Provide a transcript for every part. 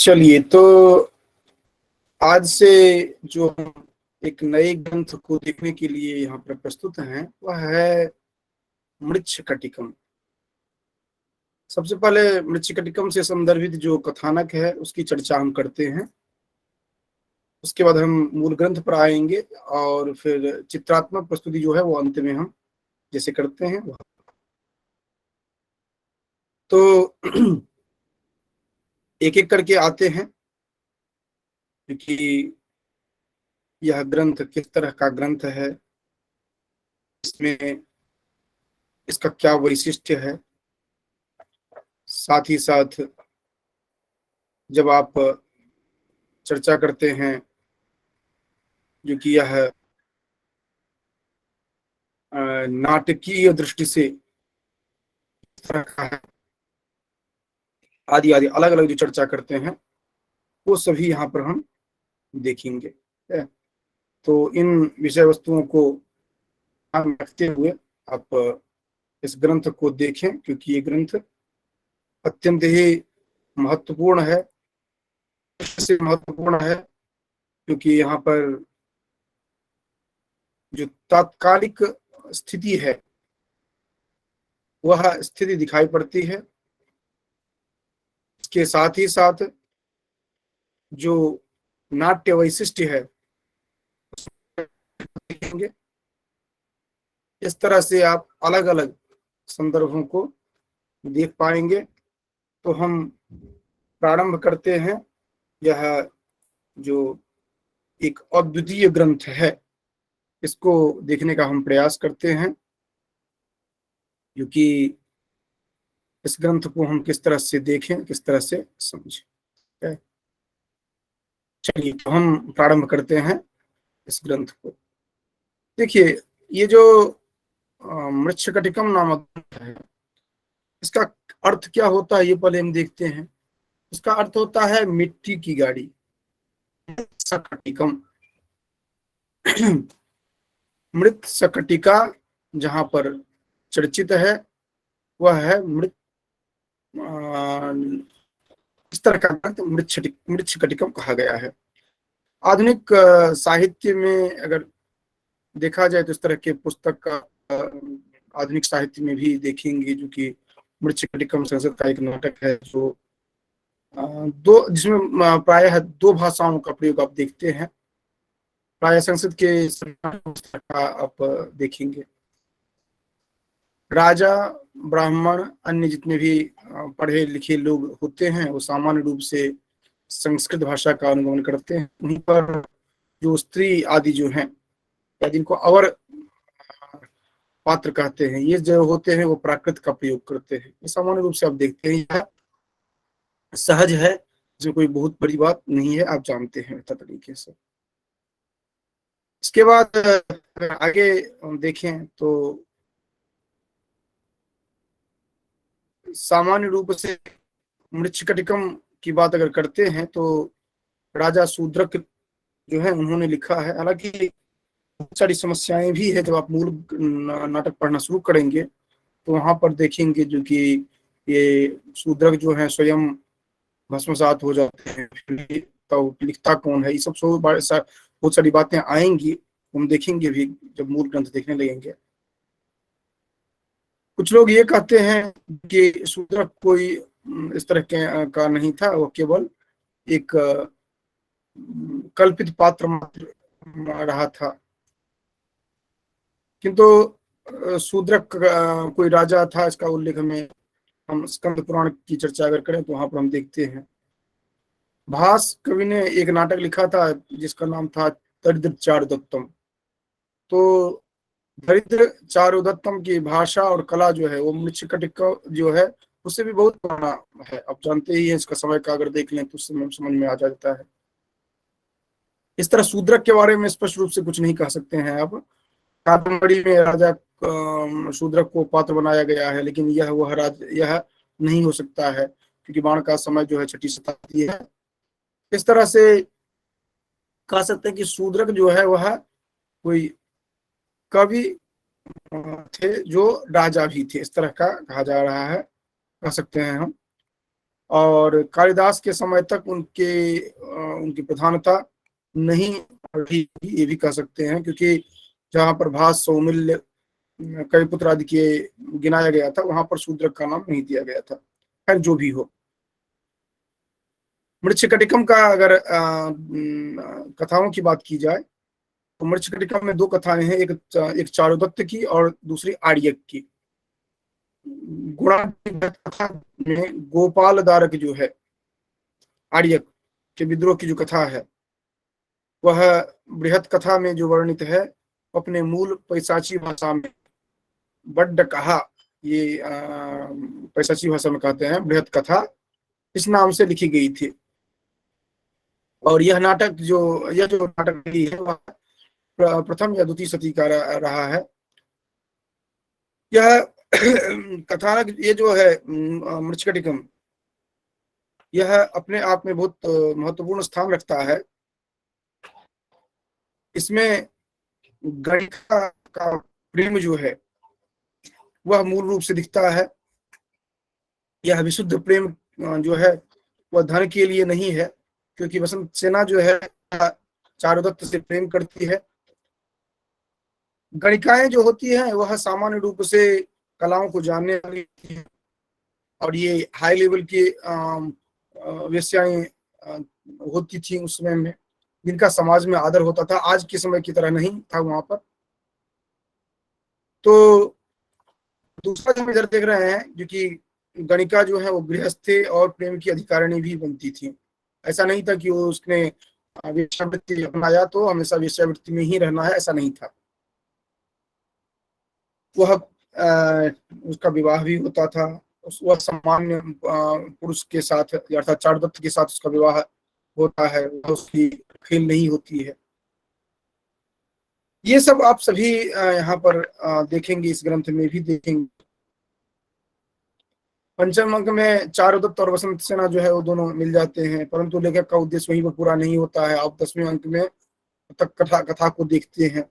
चलिए, तो आज से जो हम एक नए ग्रंथ को देखने के लिए यहाँ पर प्रस्तुत हैं वह है मृच्छकटिकम। सबसे पहले मृच्छकटिकम से संदर्भित जो कथानक है उसकी चर्चा हम करते हैं। उसके बाद हम मूल ग्रंथ पर आएंगे और फिर चित्रात्मक प्रस्तुति जो है वो अंत में हम जैसे करते हैं वह। तो एक एक करके आते हैं क्योंकि यह ग्रंथ किस तरह का ग्रंथ है, इसमें इसका क्या वैशिष्ट्य है। साथ ही साथ जब आप चर्चा करते हैं जो कि यह नाटकीय दृष्टि से किस तरह का है, आदि आदि अलग अलग जो चर्चा करते हैं वो सभी यहाँ पर हम देखेंगे। तो इन विषय वस्तुओं को ध्यान में रखते हुए आप इस ग्रंथ को देखें क्योंकि ये ग्रंथ अत्यंत ही महत्वपूर्ण है। इससे महत्वपूर्ण है क्योंकि यहाँ पर जो तात्कालिक स्थिति है वह स्थिति दिखाई पड़ती है। इसके साथ ही साथ जो नाट्य वैशिष्ट्य है देखेंगे। इस तरह से आप अलग अलग संदर्भों को देख पाएंगे। तो हम प्रारंभ करते हैं। यह जो एक अद्वितीय ग्रंथ है इसको देखने का हम प्रयास करते हैं क्योंकि इस ग्रंथ को हम किस तरह से देखें, किस तरह से समझें। चलिए, तो हम प्रारंभ करते हैं इस ग्रंथ को। देखिए, ये जो मृच्छकटिकम नामक ग्रंथ है इसका अर्थ क्या होता है ये पहले हम देखते हैं। इसका अर्थ होता है मिट्टी की गाड़ी। सकटिकम मृत सकटिका जहां पर चर्चित है वह है मृत इस तरह का ग्रंथ मृच्छकटिकम कहा गया है। आधुनिक साहित्य में अगर देखा जाए तो इस तरह के पुस्तक का आधुनिक साहित्य में भी देखेंगे जो कि मृच्छकटिकम संस्कृत का एक नाटक है जो दो जिसमें प्रायः दो भाषाओं का प्रयोग आप देखते हैं। प्राय संस्कृत के का आप देखेंगे। राजा, ब्राह्मण, अन्य जितने भी पढ़े लिखे लोग होते हैं वो सामान्य रूप से संस्कृत भाषा का अनुगमन करते हैं। उन्हीं पर जो स्त्री आदि जो हैं या जिनको अवर पात्र कहते हैं ये जो होते हैं वो प्राकृत का प्रयोग करते हैं। ये सामान्य रूप से आप देखते हैं, सहज है, जो कोई बहुत बड़ी बात नहीं है, आप जानते हैं बेहतर तरीके से। इसके बाद अगर आगे देखें तो सामान्य रूप से मृच्छकटिकम की बात अगर करते हैं तो राजा शूद्रक जो है उन्होंने लिखा है। हालांकि बहुत सारी समस्याएं भी है। जब आप मूल नाटक पढ़ना शुरू करेंगे तो वहां पर देखेंगे जो कि ये शूद्रक जो है स्वयं भस्मसात हो जाते हैं, तो लिखता कौन है, ये सब बहुत सारी बातें आएंगी, हम देखेंगे भी जब मूल ग्रंथ देखने लगेंगे। कुछ लोग ये कहते हैं कि शूद्रक कोई इस तरह के का नहीं था, वो केवल एक कल्पित पात्र मात्र रहा था। किंतु शूद्रक कोई राजा था, इसका उल्लेख में हम स्कंद पुराण की चर्चा अगर करें तो वहां पर हम देखते हैं। भास कवि ने एक नाटक लिखा था जिसका नाम था दरिद्र चारुदत्तम। तो दरिद्र चारुदत्तम की भाषा और कला जो है वो मृच्छकटिक जो है उससे भी बहुत पुराना है। आप जानते ही हैं, इसका समय का अगर देख लें तो समझ में आ जाता है। इस तरह शूद्रक के बारे में स्पष्ट रूप से कुछ नहीं कह सकते हैं आप। कादम्बरी में राजा शूद्रक को पात्र बनाया गया है, लेकिन यह नहीं हो सकता है क्योंकि बाण का समय जो है 6वीं शताब्दी है। इस तरह से कह सकते हैं कि शूद्रक जो है वह कोई कवि थे जो राजा भी थे, इस तरह का कहा जा रहा है, कह सकते हैं हम। और कालिदास के समय तक उनकी प्रधानता नहीं रही, ये भी कह सकते हैं, क्योंकि जहां पर भास, सौमिल्य, कविपुत्र आदि के गिनाया गया था, वहां पर शूद्रक का नाम नहीं दिया गया था। खैर जो भी हो, मृच्छकटिकम का अगर कथाओं की बात की जाए तो मृच्छकटिकम में दो कथाएं हैं, एक चारुदत्त की और दूसरी आर्यक की। गुणात्मक कथा में गोपाल दारक जो है, आर्यक के विद्रोह की जो कथा है, वह बृहत कथा में जो वर्णित है, अपने मूल पैशाची भाषा में बड्ड कहा, ये पैशाची भाषा में कहते हैं, बृहत कथा इस नाम से लिखी गई थी। और यह जो नाटक है वह प्रथम या द्वितीय सदी का रहा है। यह कथानक, ये जो है मृच्छकटिकम, यह अपने आप में बहुत महत्वपूर्ण स्थान रखता है। इसमें गणिका का प्रेम जो है वह मूल रूप से दिखता है। यह विशुद्ध प्रेम जो है वह धन के लिए नहीं है, क्योंकि वसंत सेना जो है चारुदत्त से प्रेम करती है। गणिकाएं जो होती हैं वह सामान्य रूप से कलाओं को जानने वाली है, और ये हाई लेवल की वेश्याएं होती थी उस समय में, जिनका समाज में आदर होता था, आज के समय की तरह नहीं था वहां पर। तो दूसरा जो हम इधर देख रहे हैं, जो कि गणिका जो है वो गृहस्थ थे और प्रेम की अधिकारिणी भी बनती थी। ऐसा नहीं था कि वो उसने वेश्यावृत्ति अपनाया तो हमेशा वेश्यावृत्ति में ही रहना है, ऐसा नहीं था। वह उसका विवाह भी होता था, वह सामान्य पुरुष के साथ अर्थात चारुदत्त के साथ उसका विवाह होता है, उसकी खेल नहीं होती है। ये सब आप सभी यहाँ पर देखेंगे, इस ग्रंथ में भी देखेंगे। पंचम अंक में चारुदत्त और वसंत सेना जो है वो दोनों मिल जाते हैं, परंतु लेखक का उद्देश्य वहीं पर पूरा नहीं होता है। आप 10वें अंक में तक कथा को देखते हैं।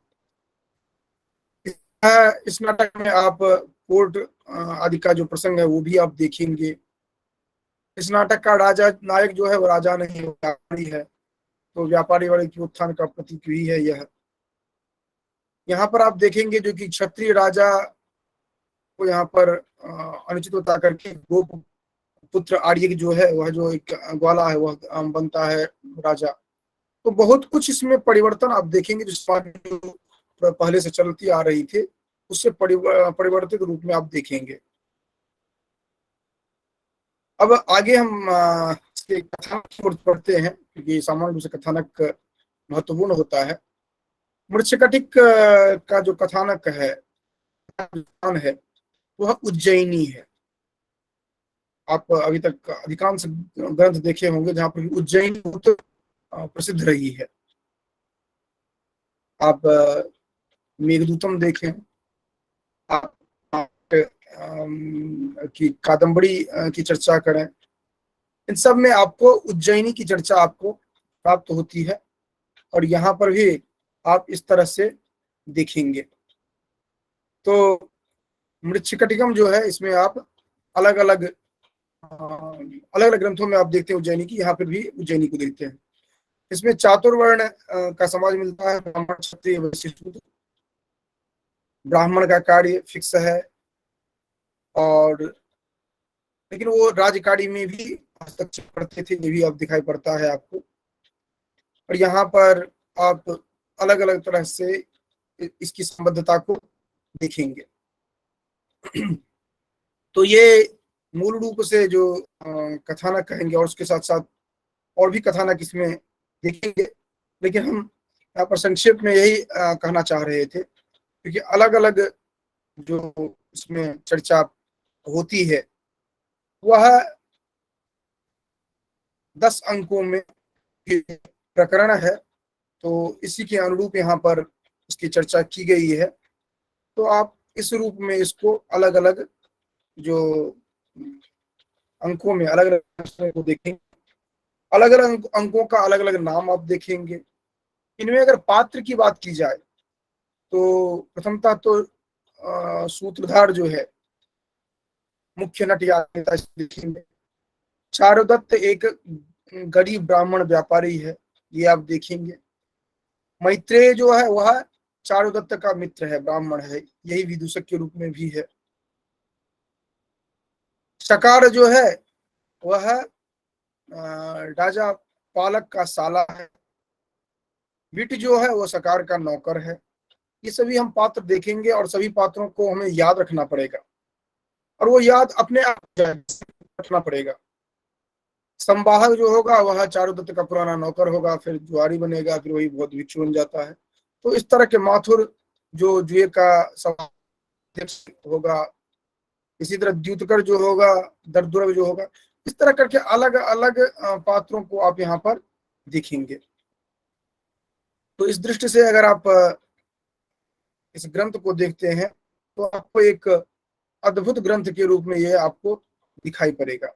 इस नाटक में आप कोर्ट आदि का जो प्रसंग है वो भी आप देखेंगे। इस नाटक का राजा नायक जो है वो राजा नहीं, व्यापारी है। तो व्यापारी वाले की उत्थान का प्रतीक भी है यह। यहाँ पर आप देखेंगे जो कि क्षत्रिय राजा को यहाँ पर अनुचित होता करके गोप पुत्र आर्य जो है, वह जो एक ग्वाला है, वह बनता है राजा। तो बहुत कुछ इसमें परिवर्तन आप देखेंगे, जो समाज पहले से चलती आ रही थी उससे परिवर्तित रूप में आप देखेंगे। अब आगे हम इसके कथानक की ओर बढ़ते हैं, क्योंकि सामान्य रूप से कथानक महत्वपूर्ण होता है। मृच्छकटिक का जो कथानक है वह उज्जैनी है। आप अभी तक अधिकांश ग्रंथ देखे होंगे जहां पर उज्जैन बहुत प्रसिद्ध रही है। आप मेघदूतम देखें, आप की कादम्बरी की चर्चा करें, इन सब में आपको उज्जैनी की चर्चा आपको प्राप्त होती है। और यहाँ पर भी आप इस तरह से देखेंगे। तो मृच्छकटिकम जो है, इसमें आप अलग अलग ग्रंथों में आप देखते हैं उज्जैनी की, यहाँ पर भी उज्जैनी को देखते हैं। इसमें चातुर्वर्ण का समाज मिलता है, ब्राह्मण, क्षत्रिय, वैश्य, शूद्र। ब्राह्मण का कार्य फिक्स है, और लेकिन वो राजकार्य में भी हस्तक्षेप करते थे, ये भी अब दिखाई पड़ता है आपको। और यहाँ पर आप अलग अलग तरह से इसकी संबद्धता को देखेंगे। तो ये मूल रूप से जो कथानक कहेंगे, और उसके साथ साथ और भी कथानक इसमें देखेंगे, लेकिन हम यहाँ पर संक्षेप में यही कहना चाह रहे थे, क्योंकि अलग अलग जो इसमें चर्चा होती है वह 10 अंकों में प्रकरण है। तो इसी के अनुरूप यहाँ पर इसकी चर्चा की गई है। तो आप इस रूप में इसको अलग अलग जो अंकों में अलग अलग को देखेंगे, अलग अलग अंकों का अलग अलग नाम आप देखेंगे। इनमें अगर पात्र की बात की जाए तो प्रथमतः तो सूत्रधार जो है, मुख्य नट या नेता देखेंगे। चारुदत्त एक गरीब ब्राह्मण व्यापारी है, ये आप देखेंगे। मैत्रेय जो है वह चारुदत्त का मित्र है, ब्राह्मण है, यही विदूषक के रूप में भी है। शकार जो है वह राजा पालक का साला है। विट जो है वो शकार का नौकर है। ये सभी हम पात्र देखेंगे और सभी पात्रों को हमें याद रखना पड़ेगा, और वो याद अपने आप रखना पड़ेगा। संवाहक जो होगा वह चारुदत्त का पुराना नौकर होगा, फिर जुआरी बनेगा, फिर वही बहुत भिक्षु बन जाता है। तो इस तरह के माथुर जो जुए का अध्यक्ष होगा, इसी तरह द्यूतकर जो होगा, दरदुर्ग जो होगा, इस तरह करके अलग अलग पात्रों को आप यहाँ पर देखेंगे। तो इस दृष्टि से अगर आप इस ग्रंथ को देखते हैं तो आपको एक अद्भुत ग्रंथ के रूप में यह आपको दिखाई पड़ेगा।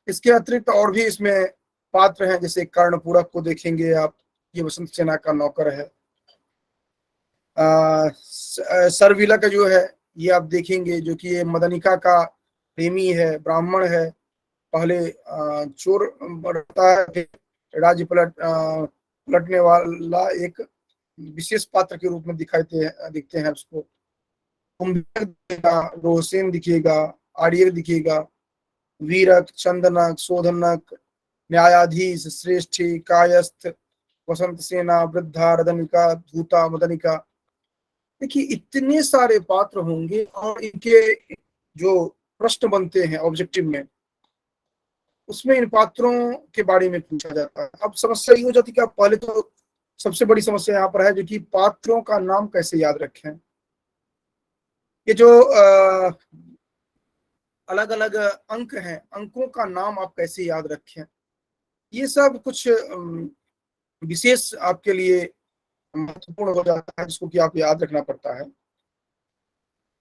इसके अतिरिक्त और भी इसमें पात्र हैं, जैसे कर्णपूरक को देखेंगे आप, ये वसंत सेना का नौकर है। सरविला का जो है ये आप देखेंगे, जो कि ये मदनिका का प्रेमी है, ब्राह्मण है। पहले चोर रहता है, फिर राज्य पलटने वाला एक विशेष पात्र के रूप में दिखते हैं उसको। कुंभक दिखेगा, रोहसेन दिखेगा, आर्यक दिखेगा, वीरक, चंदनक, शोधनक, न्यायाधीश, श्रेष्ठी, कायस्थ, वसंत सेना, वृद्धा, रदनिका, धूता, मदनिका। देखिए इतने सारे पात्र होंगे और इनके जो प्रश्न बनते हैं ऑब्जेक्टिव में, उसमें इन पात्रों के बारे में पूछा जाता है। अब समस्या ये हो जाती है कि आप पहले तो सबसे बड़ी समस्या यहाँ पर है जो कि पात्रों का नाम कैसे याद रखें। ये जो अलग अलग अंक हैं, अंकों का नाम आप कैसे याद रखें, ये सब कुछ विशेष आपके लिए महत्वपूर्ण हो जाता है, जिसको कि आप याद रखना पड़ता है।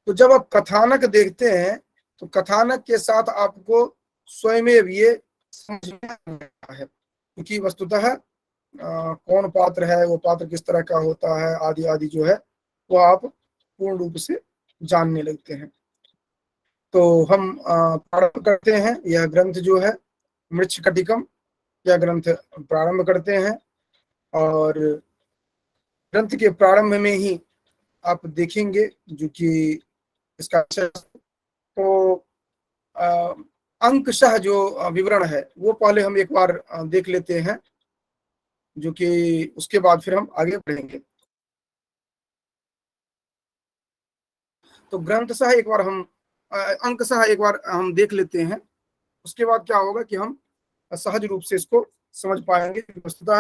तो जब आप कथानक देखते हैं तो कथानक के साथ आपको स्वयं ये समझना है, क्योंकि वस्तुतः कौन पात्र है, वो पात्र किस तरह का होता है, आदि आदि जो है वो आप पूर्ण रूप से जानने लगते हैं। तो हम प्रारंभ करते हैं। यह ग्रंथ जो है मृच्छकटिकम, यह ग्रंथ प्रारंभ करते हैं। और ग्रंथ के प्रारंभ में ही आप देखेंगे जो कि इसका तो अंकशः जो विवरण है वो पहले हम एक बार देख लेते हैं, जो कि उसके बाद फिर हम आगे बढ़ेंगे। तो ग्रंथशः एक बार हम अंकशः एक बार हम देख लेते हैं, उसके बाद क्या होगा कि हम सहज रूप से इसको समझ पाएंगे, वस्तुतः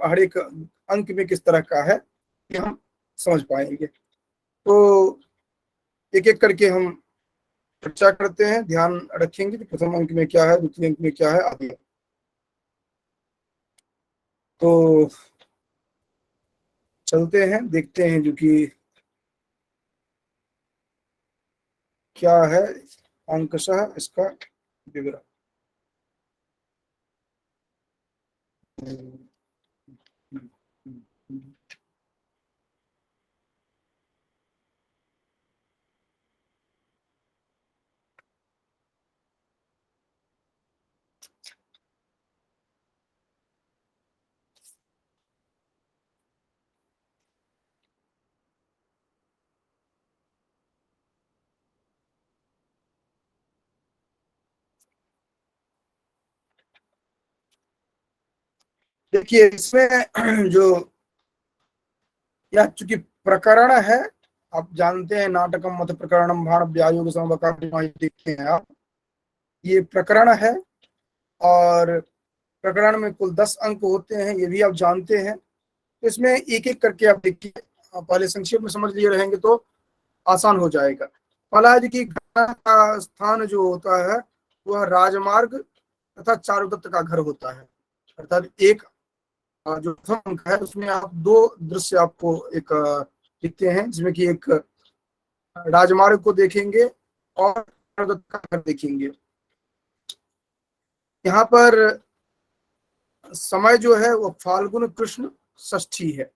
हर एक अंक में किस तरह का है कि हम समझ पाएंगे। तो एक एक करके हम चर्चा करते हैं, ध्यान रखेंगे कि प्रथम अंक में क्या है, द्वितीय अंक में क्या है, आदि। तो चलते हैं, देखते हैं जो कि क्या है अंकशः इसका विवरण। देखिए इसमें जो यह चूंकि प्रकरण है, आप जानते हैं नाटकम मत प्रकरणम भाण व्यायोग समवकार देखते हैं आप, ये प्रकरण है और प्रकरण में कुल 10 अंक होते हैं, ये भी आप जानते हैं। तो इसमें एक एक करके आप देखिए, पहले संक्षेप में समझ लिए रहेंगे तो आसान हो जाएगा। पहला है कि का स्थान जो होता है वह राजमार्ग तथा चारुदत्त का घर होता है। अर्थात एक जो प्रथम अंक है उसमें आप दो दृश्य आपको एक दिखते हैं, जिसमें कि एक राजमार्ग को देखेंगे और चारुदत्त का घर देखेंगे। यहाँ पर समय जो है वो फाल्गुन कृष्ण षष्ठी है।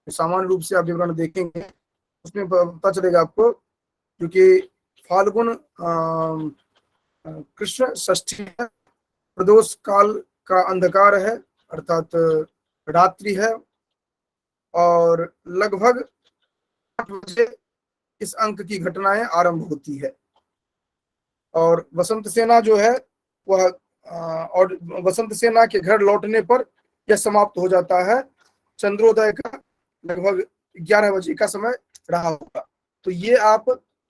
सामान्य रूप से आप विवरण देखेंगे उसमें पता चलेगा आपको, क्योंकि फाल्गुन कृष्ण षष्ठी है, प्रदोष काल का अंधकार है अर्थात रात्रि है, और लगभग 8 बजे इस अंक की घटनाएं आरंभ होती है। और वसंत सेना जो है वह और वसंत सेना के घर लौटने पर यह समाप्त हो जाता है। चंद्रोदय का लगभग 11 बजे का समय रहा होगा। तो ये आप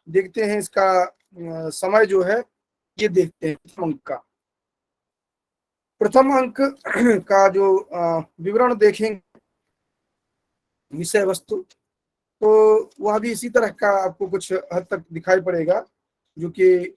देखते हैं, इसका समय जो है ये देखते हैं प्रथम अंक का। प्रथम अंक का जो विवरण देखेंगे, विषय वस्तु, तो वह भी इसी तरह का आपको कुछ हद तक दिखाई पड़ेगा, जो कि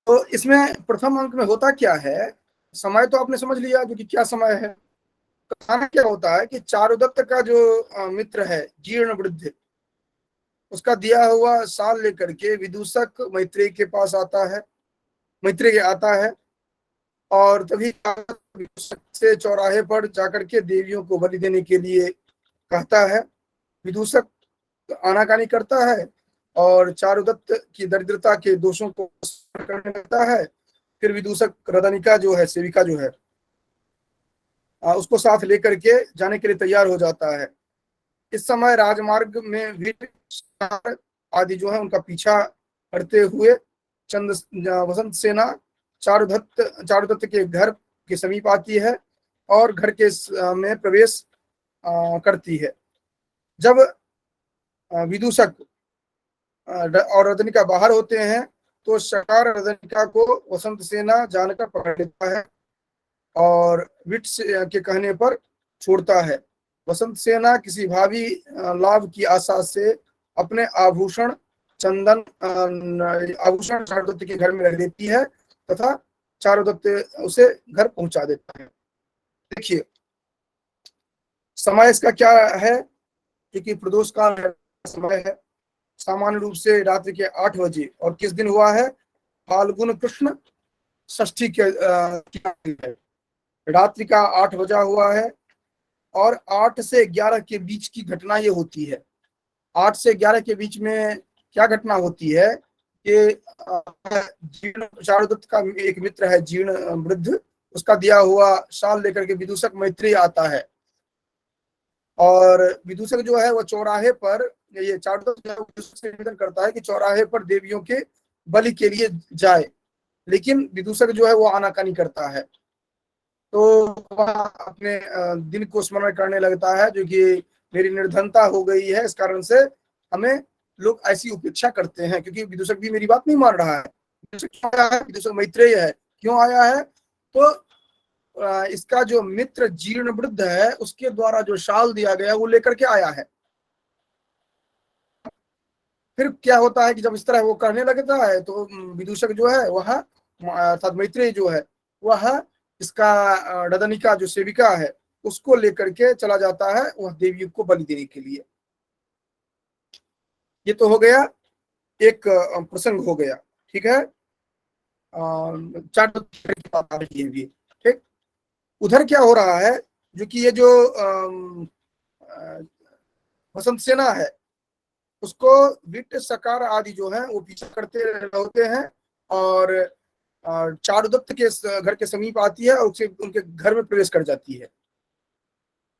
तो इसमें प्रथम अंक में होता क्या है, समय तो आपने समझ लिया जो कि क्या समय है। कथानक क्या होता है कि चारुदत्त का जो मित्र है जीर्ण वृद्ध, उसका दिया हुआ शाल लेकर के विदूषक मैत्रेय के पास आता है, मैत्रेय आता है, और तभी विदूषक से चौराहे पर जाकर के देवियों को बलि देने के लिए कहता है। विदूषक आनाकानी करता है और चारुदत्त की दरिद्रता के दोषों को करने लगता है। फिर विदूषक रदनिका जो है, सेविका जो है, उसको साथ लेकर के जाने के लिए तैयार हो जाता है। इस समय राजमार्ग में वीर आदि जो है उनका पीछा करते हुए चंद वसंत सेना चारुदत्त के घर के समीप आती है और घर के में प्रवेश करती है। जब विदूषक और रजनिका बाहर होते हैं तो शकार रजनिका को वसंत सेना जानकर पकड़ लेता है और विट्स के कहने पर छोड़ता है। वसंत सेना किसी भावी लाभ की आशा से अपने आभूषण चारुदत्त के घर में रख देती है तथा चारुदत्त उसे घर पहुंचा देता है। देखिए समय इसका क्या है, क्योंकि प्रदोष काल समय है, सामान्य रूप से रात्रि के 8 बजे, और किस दिन हुआ है, फाल्गुन कृष्ण षष्ठी के रात्रि का 8 बजा हुआ है। और 8 से 11 के बीच की घटना ये होती है। 8 से 11 के बीच में क्या घटना होती है कि जीर्ण चारुदत्त का एक मित्र है जीर्ण वृद्ध, उसका दिया हुआ शाल लेकर के विदूषक मैत्रेय आता है, और विदूषक जो है वो चौराहे पर, ये चारुदत्त से निवेदन करता है कि चौराहे पर देवियों के बलि के लिए जाए, लेकिन विदूषक जो है वो आनाकानी करता है। तो वह अपने दिन को स्मरण करने लगता है, जो कि मेरी निर्धनता हो गई है, इस कारण से हमें लोग ऐसी उपेक्षा करते हैं, क्योंकि विदूषक भी मेरी बात नहीं मान रहा है। विदूषक मैत्रेय है, क्यों आया है, तो इसका जो मित्र जीर्ण वृद्ध है उसके द्वारा जो शाल दिया गया वो लेकर के आया है। फिर क्या होता है कि जब इस तरह वो करने लगता है तो विदूषक जो है वह अर्थात मैत्रेय जो है वह इसका रदनिका जो सेविका है उसको लेकर के चला जाता है वह देवियों को बलि देने के लिए। ये तो हो गया, एक प्रसंग हो गया, ठीक है। चार ठीक। उधर क्या हो रहा है, जो कि ये जो वसंत सेना है उसको विट सकार आदि जो है वो पीछा करते होते हैं, और चारुदत्त के घर के समीप आती है और उसे उनके घर में प्रवेश कर जाती है।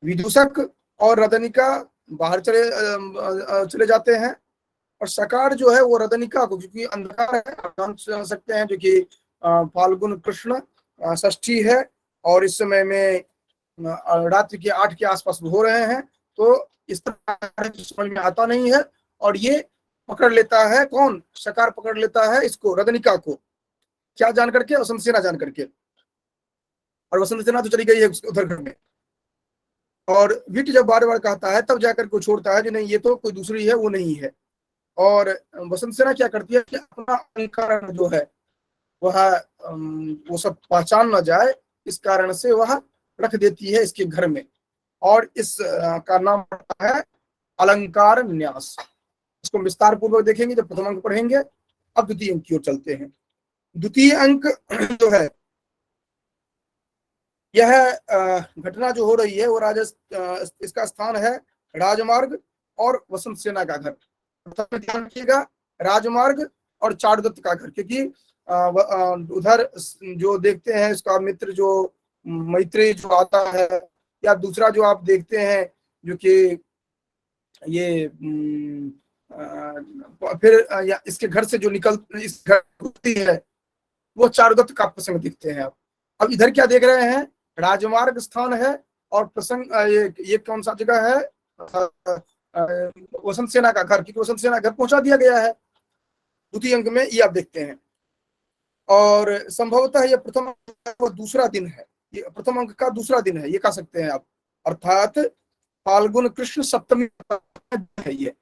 विदूषक और रदनिका बाहर चले जाते हैं, और सकार जो है वो रदनिका को, क्योंकि अंधकार है, आप जान सकते हैं, जो कि फाल्गुन कृष्ण षष्ठी है और इस समय में रात्रि के 8 के आसपास हो रहे हैं, तो इस तरह समझ में आता नहीं है, और ये पकड़ लेता है, कौन, सकार पकड़ लेता है इसको, रदनिका को, क्या जान करके, वसंत सेना जान करके। और वसंत सेना तो चली गई है उधर घर में। और विट जब बार बार कहता है तब जाकर को छोड़ता है कि नहीं ये तो कोई दूसरी है, वो नहीं है। और वसंत सेना क्या करती है कि अपना अहंकार जो है वह वो सब पहचान ना जाए, इस कारण से वह रख देती है इसके घर में। और इस का नाम है अलंकार न्यास। इसको विस्तार पूर्वक देखेंगे जब प्रथम अंक पढ़ेंगे। अब द्वितीय अंक की ओर चलते हैं। द्वितीय अंक जो है यह घटना जो हो रही है वो इसका स्थान है राजमार्ग और वसंत सेना का घर। ध्यान रखिएगा, राजमार्ग और चारुदत्त का घर, क्योंकि उधर जो देखते हैं इसका मित्र जो मैत्रेय जो आता है, या दूसरा जो आप देखते हैं जो कि ये फिर या इसके घर से जो निकल इस घर होती है वो चारुदत्त का प्रसंग दिखते हैं। अब इधर क्या देख रहे हैं, राजमार्ग स्थान है और प्रसंग ये कौन सा जगह है, वसंत सेना का घर, क्योंकि वसंत सेना घर पहुंचा दिया गया है द्वितीय अंक में, ये आप देखते हैं। और संभवतः ये प्रथम अंक दूसरा दिन है, ये प्रथम अंक का दूसरा दिन है, ये कह सकते हैं आप। अर्थात फाल्गुन कृष्ण सप्तमी है ये,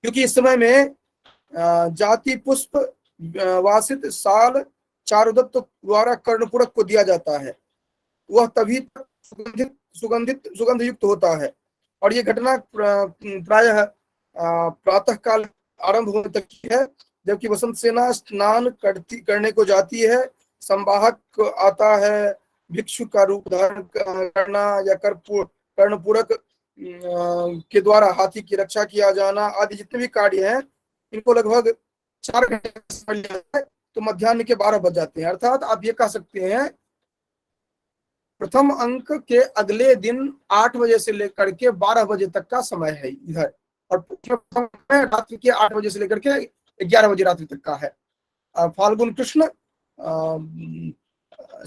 क्योंकि इस समय में जाति पुष्प वासित साल चारुदत्त द्वारा कर्णपुरक को दिया जाता है, वह तभी सुगंध युक्त होता है। और ये घटना प्रायः प्रातः काल आरंभ होने तक की है, जबकि वसंत सेना स्नान करने को जाती है। संवाहक आता है, भिक्षु का रूप धारण करना या कर्णपूरक के द्वारा हाथी की रक्षा किया जाना आदि जितने भी कार्य हैं, इनको लगभग 4 घंटे, तो मध्याह्न के 12 बज जाते हैं। अर्थात आप ये कह सकते हैं प्रथम अंक के अगले दिन 8 बजे से लेकर के 12 बजे तक का समय है इधर, और रात्रि के 8 बजे से लेकर के 11 बजे रात्रि तक का है। फाल्गुन कृष्ण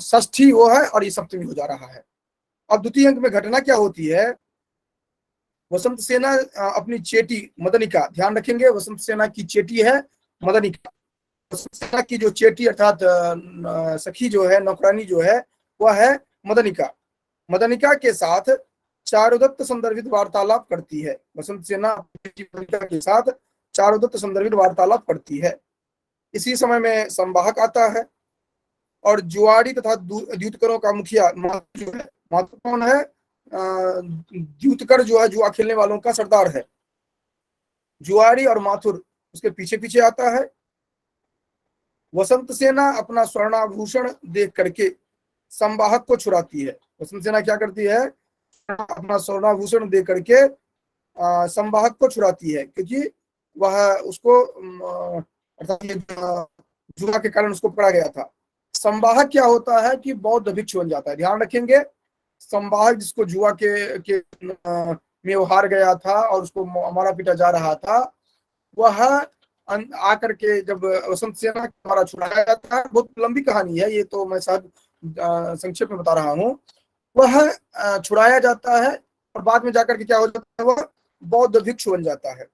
षष्ठी वो है और ये सप्तमी हो जा रहा है। अब द्वितीय अंक में घटना क्या होती है, वसंत सेना अपनी चेटी मदनिका, ध्यान रखेंगे वसंत सेना की चेटी है मदनिका। वसंत सेना की जो चेटी अर्थात सखी जो है, नौकरानी जो है, वह है मदनिका। मदनिका के साथ चारुदत्त संदर्भित वार्तालाप करती है। वसंत सेना के साथ चारुदत्त संदर्भित वार्तालाप करती है। इसी समय में संवाहक आता है और जुआरी तथा द्यूतकरों का मुखिया जो है, माथुर कौन है, द्यूतकर जो है जुआ खेलने वालों का सरदार है। जुआरी और माथुर उसके पीछे पीछे आता है। वसंत सेना अपना स्वर्णाभूषण देख करके संवाहक को छुड़ाती है। वसंत सेना क्या करती है, अपना स्वर्णाभूषण देख करके संवाहक को छुड़ाती है, क्योंकि वह उसको अर्थात जुआ के कारण उसको पकड़ा गया था। संवाहक क्या होता है कि बौद्ध भिक्षु बन जाता है। ध्यान रखेंगे, संवाहक जिसको जुआ के में हार गया था और उसको मारा पीटा जा रहा था, वह आकर के जब वसंत सेना द्वारा छुड़ाया था, बहुत लंबी कहानी है ये, तो मैं शायद संक्षेप में बता रहा हूँ। वह छुड़ाया जाता है और बाद में जाकर के क्या हो जाता है, वह बौद्ध भिक्षु बन जाता है।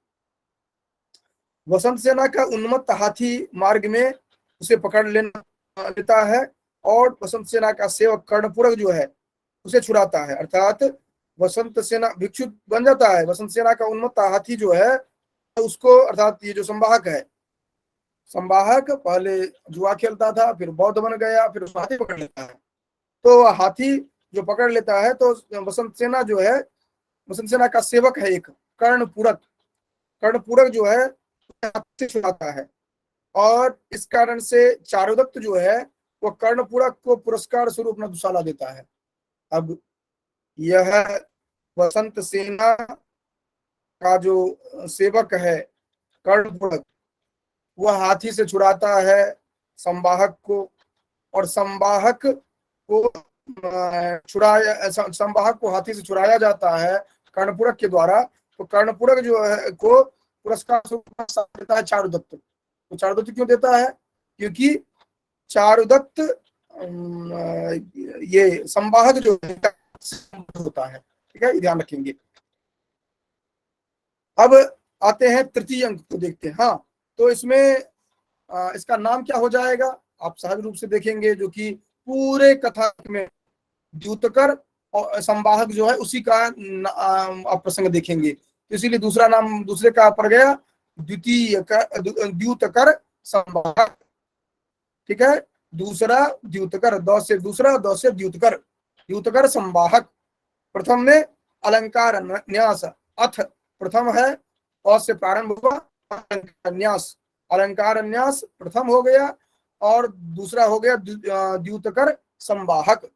वसंत सेना का उन्मत्त हाथी मार्ग में उसे पकड़ लेता है और वसंत सेना का सेवक कर्णपूरक जो है उसे छुड़ाता है। अर्थात वसंत सेना भिक्षु बन जाता है, वसंत सेना का उन्मत्त हाथी जो है उसको, अर्थात ये जो संवाहक है, संवाहक पहले जुआ खेलता था, फिर बौद्ध बन गया, फिर उसको हाथी पकड़ लेता है। तो हाथी जो पकड़ लेता है तो वसंत सेना जो है, वसंत सेना का सेवक है एक कर्णपूरक, कर्णपूरक जो है हाथी छुड़ाता है। और इस कारण से चारुदत्त जो है वो कर्णपूरक को पुरस्कार स्वरूप अपना दुशाला देता है। अब यह वसंत सेना का जो सेवक है कर्णपूरक, वह हाथी से छुड़ाता है संवाहक को, और संवाहक को संवाहक को हाथी से छुड़ाया जाता है कर्णपूरक के द्वारा। तो कर्णपूरक जो है को पुरस्कार देता है चारुदत्त। तो चारुदत्त क्यों देता है, क्योंकि चारुदत्त ये संवाहक जो होता है, ठीक है, ध्यान रखेंगे। अब आते हैं तृतीय अंक को देखते हैं। हाँ, तो इसमें इसका नाम क्या हो जाएगा, आप सहज रूप से देखेंगे, जो कि पूरे कथा में द्यूतकर और संवाहक जो है उसी का आप प्रसंग देखेंगे। तो इसीलिए दूसरा नाम दूसरे का पड़ गया द्वितीय का द्यूतकर संवाहक। ठीक है, दूसरा द्यूतकर, द से दूसरा, द से द्यूतकर, द्यूतकर संवाहक। प्रथम में अलंकार न्यास, अथ प्रथम है, अ से प्रारंभ हुआ, अलंकार न्यास, अलंकार न्यास प्रथम हो गया, और दूसरा हो गया द्यूतकर संवाहक।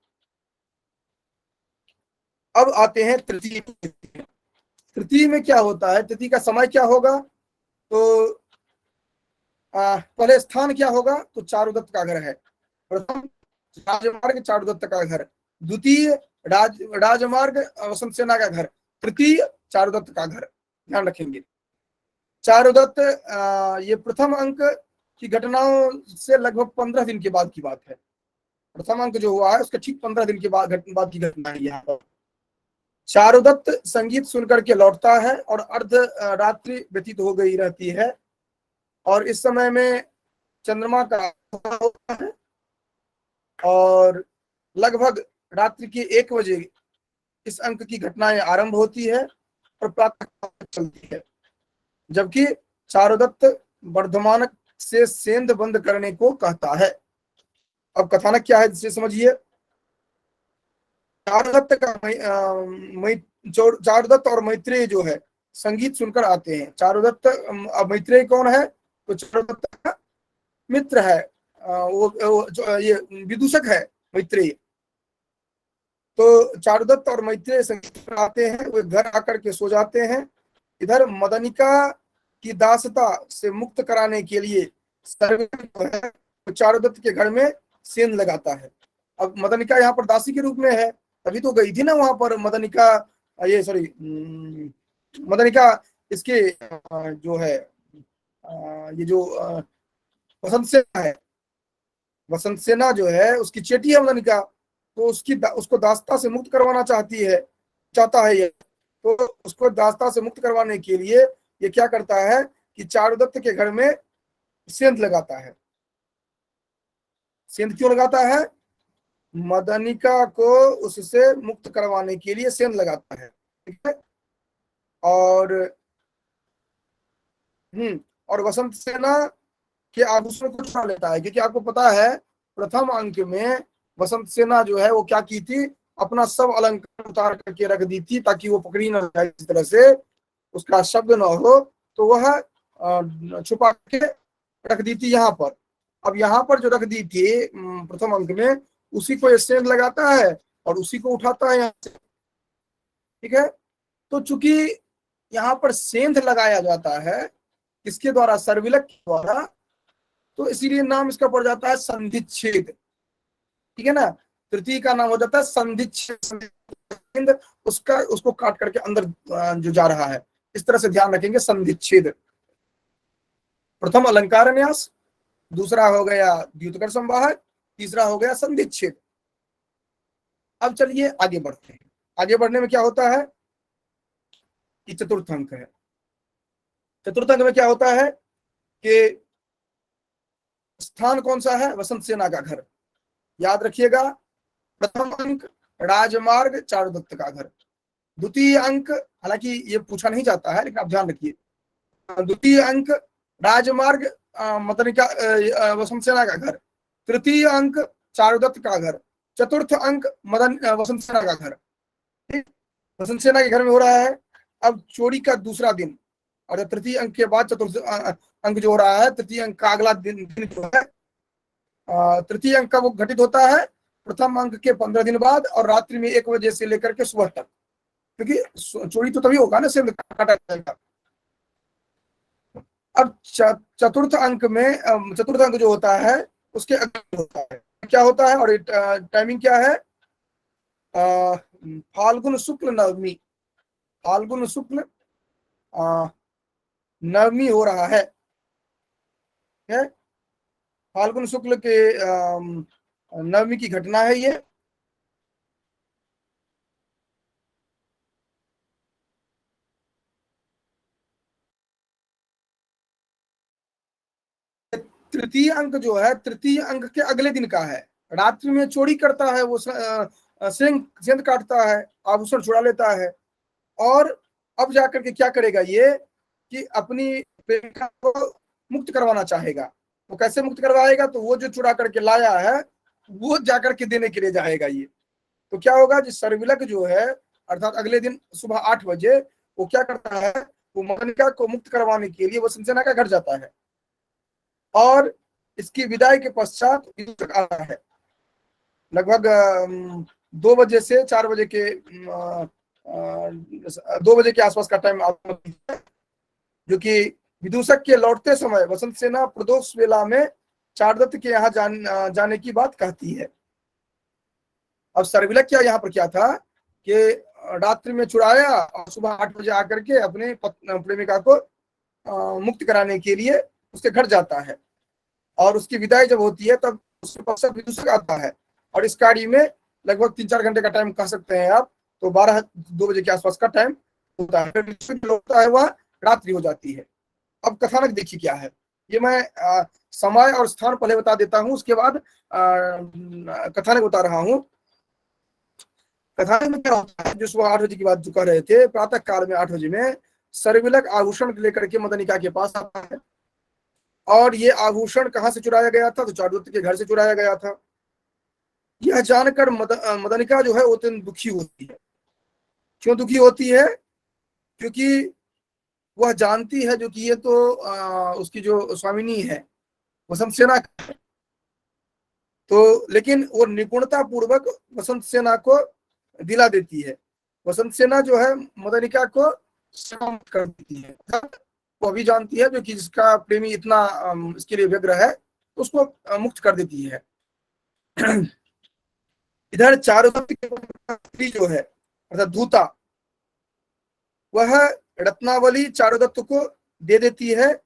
अब आते हैं तृतीय। तृतीय में क्या होता है, तृतीय का समय क्या होगा, तो पहले स्थान क्या होगा, तो चारुदत्त का घर है। प्रथम राजमार्ग चारुदत्त का घर, द्वितीय राजमार्ग वसंत सेना का घर, तृतीय चारुदत्त का घर। ध्यान रखेंगे चारुदत्त, ये प्रथम अंक की घटनाओं से लगभग 15 दिन के बाद की बात है। प्रथम अंक जो हुआ है उसके ठीक 15 दिन के बाद की घटना है। यहाँ पर चारुदत्त संगीत सुनकर के लौटता है और अर्ध रात्रि व्यतीत हो गई रहती है, और इस समय में चंद्रमा का होता है, और लगभग रात्रि के 1 बजे इस अंक की घटनाएं आरंभ होती है और प्रातः चलती है। जबकि चारुदत्त वर्धमान से सेंध बंद करने को कहता है। अब कथानक क्या है जिसे समझिए। चारुदत्त का चारुदत्त और मैत्रेय जो है संगीत सुनकर आते हैं। चारुदत्त, अब मैत्रेय कौन है, तो चारुदत्त का मित्र है, वो ये विदूषक है मैत्रेय। तो चारुदत्त और मैत्रेय संगीत आते हैं, वे घर आकर के सो जाते हैं। इधर मदनिका की दासता से मुक्त कराने के लिए जो है तो चारुदत्त के घर में सेंध लगाता है। अब मदनिका यहाँ पर दासी के रूप में है, तभी तो गई थी ना वहां पर मदनिका, ये सॉरी मदनिका, इसके जो है ये जो वसंत सेना है, वसंत सेना जो है उसकी चेटी है मदनिका, तो उसको दासता से मुक्त करवाना चाहता है ये। तो उसको दासता से मुक्त करवाने के लिए ये क्या करता है कि चारुदत्त के घर में सेंध लगाता है। सेंध क्यों लगाता है, मदनिका को उससे मुक्त करवाने के लिए सेंध लगाता है। ठीक है, और और वसंत सेना के आभूषण को छुड़ा लेता है, क्योंकि आपको पता है प्रथम अंक में वसंत सेना जो है वो क्या की थी, अपना सब अलंकार उतार करके रख दी थी ताकि वो पकड़ी ना जाए, इस तरह से उसका शब्द ना हो, तो वह छुपा के रख दी थी यहाँ पर। अब यहाँ पर जो रख दी थी प्रथम अंक में, उसी को सेंध लगाता है और उसी को उठाता है यहाँ से। ठीक है, तो चूंकि यहाँ पर सेंध लगाया जाता है किसके द्वारा, सर्विलक के द्वारा, तो इसीलिए नाम इसका पड़ जाता है संधिच्छेद। ठीक है ना, तृतीय का नाम हो जाता है संधिच्छेद, उसको काट करके अंदर जो जा रहा है, इस तरह से ध्यान रखेंगे संधिच्छेद। प्रथम अलंकार न्यास, दूसरा हो गया द्यूतकर संवाहक, तीसरा हो गया संधिच्छेद। अब चलिए आगे बढ़ते हैं। आगे बढ़ने में क्या होता है कि चतुर्थ अंक है। चतुर्थ अंक में क्या होता है कि स्थान कौन सा है, वसंत सेना का घर। याद रखिएगा, प्रथम अंक राजमार्ग चारुदत्त का घर, द्वितीय अंक, हालांकि ये पूछा नहीं जाता है लेकिन आप ध्यान रखिए, द्वितीय अंक राजमार्ग मदनिका वसंत सेना का घर, तृतीय अंक चारुदत्त का घर, चतुर्थ अंक वसंत सेना का घर। वसंत सेना के घर में हो रहा है। अब चोरी का दूसरा दिन, और तृतीय अंक के बाद चतुर्थ अंक जो हो रहा है, तृतीय अंक का अगला दिन जो है, तृतीय अंक का वो घटित होता है प्रथम अंक के 15 दिन बाद, और रात्रि में 1 बजे से लेकर के सुबह तक, क्योंकि चोरी तो तभी होगा ना, सिर्फ काटा जाएगा। अब चतुर्थ अंक में चतुर्थ अंक जो होता है उसके अगले होता है, क्या होता है, और टाइमिंग क्या है, फाल्गुन शुक्ल नवमी, फाल्गुन शुक्ल नवमी हो रहा है। फाल्गुन शुक्ल के नवमी की घटना है ये। तृतीय अंक जो है तृतीय अंक के अगले दिन का है। रात्रि में चोरी करता है, वो सेंध काटता है, आभूषण चुरा लेता है। और अब जाकर के क्या करेगा ये कि अपनी प्रेमिका को मुक्त करवाना चाहेगा। वो कैसे मुक्त करवाएगा? तो वो जो चुरा करके लाया है वो जाकर के देने के लिए जाएगा ये। तो क्या होगा, जो सर्विलक जो है, अर्थात अगले दिन सुबह 8 बजे वो क्या करता है, वो मदनिका को मुक्त करवाने के लिए वसंत सेना का घर जाता है। और इसकी विदाई के पश्चात विदूषक आता है, लगभग 2 बजे से 4 बजे के 2 बजे के आसपास का टाइम, जो कि विदूषक के लौटते समय वसंत सेना प्रदोष वेला में चारुदत्त के यहाँ जाने की बात कहती है। अब सर्विलक क्या यहाँ पर क्या था कि रात्रि में चुराया और सुबह 8 बजे आकर के अपने प्रेमिका को मुक्त कराने के लिए उसके घर जाता है। और उसकी विदाई जब होती है तब उसके पश्चात विदूषक आता है। और इस कार्य में लगभग 3-4 घंटे का टाइम कह सकते हैं आप, तो 2 बजे के आसपास का टाइम होता है। फिर लौटता है वह रात्रि हो जाती है। अब कथानक देखिए क्या है, ये मैं समय और स्थान पहले बता देता हूँ, उसके बाद कथानक बता रहा हूँ। कथानक में क्या होता है, जो सुबह 8 बजे की बात जो कह रहे थे, प्रातः काल में 8 बजे में सर्विलक आभूषण लेकर के मदनिका के पास आता है। और ये आभूषण कहाँ से चुराया गया था? तो चारुदत्त के घर से चुराया गया था। यह जानकर मदनिका जो है वो अत्यंत दुखी होती है। क्यों दुखी होती है? क्योंकि वह जानती है जो कि ये तो उसकी जो स्वामिनी है वसंत सेना, तो लेकिन वो निपुणता पूर्वक वसंत सेना को दिला देती है। वसंत सेना जो है मदनिका को शांत कर देती है। वो भी जानती है जो कि जिसका प्रेमी इतना इसके लिए व्यग्र है, उसको मुक्त कर देती है। इधर चारुदत्त की स्त्री जो है अर्थात दूता, वह रत्नावली चारुदत्त को दे देती है।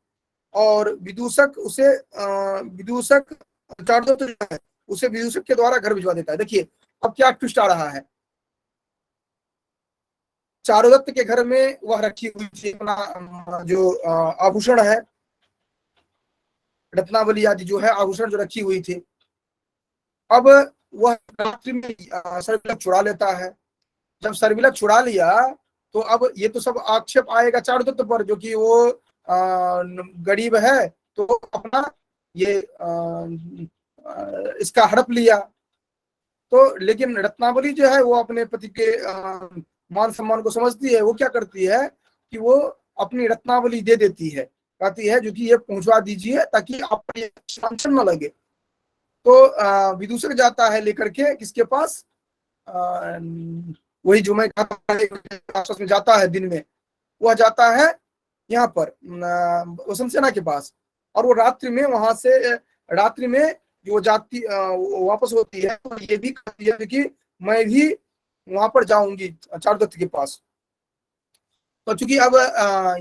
और विदूषक उसे विदूषक चारुदत्त जो है उसे विदूषक के द्वारा घर भिजवा देता है। देखिए अब क्या ट्विस्ट आ रहा है। चारुदत्त के घर में वह रखी हुई थी अपना जो आभूषण है, रत्नावली आदि जो है आभूषण जो रखी हुई थी। अब वह रात्रि में सर्विलक चुरा लेता है। जब सर्विलक छुड़ा लिया तो अब ये तो सब आक्षेप आएगा चारुदत्त पर, जो कि वो गरीब है तो अपना ये इसका हड़प लिया। तो लेकिन रत्नावली जो है वो अपने पति के मान सम्मान को समझती है। वो क्या करती है कि वो अपनी रत्नावली दे देती है, कहती है जो कि ये पहुंचवा दीजिए ताकि आपको ये टेंशन न लगे। तो विदूषक जाता है लेकर के किसके पास, वही जो मैं आसपास में जाता है दिन में, वह जाता है यहाँ पर वसंत सेना के पास। और वो रात्रि में वहां से रात्रि में जो जाती वापस होती है तो ये भी कहती है कि मैं भी वहां पर जाऊंगी चारुदत्त के पास। तो चूंकि अब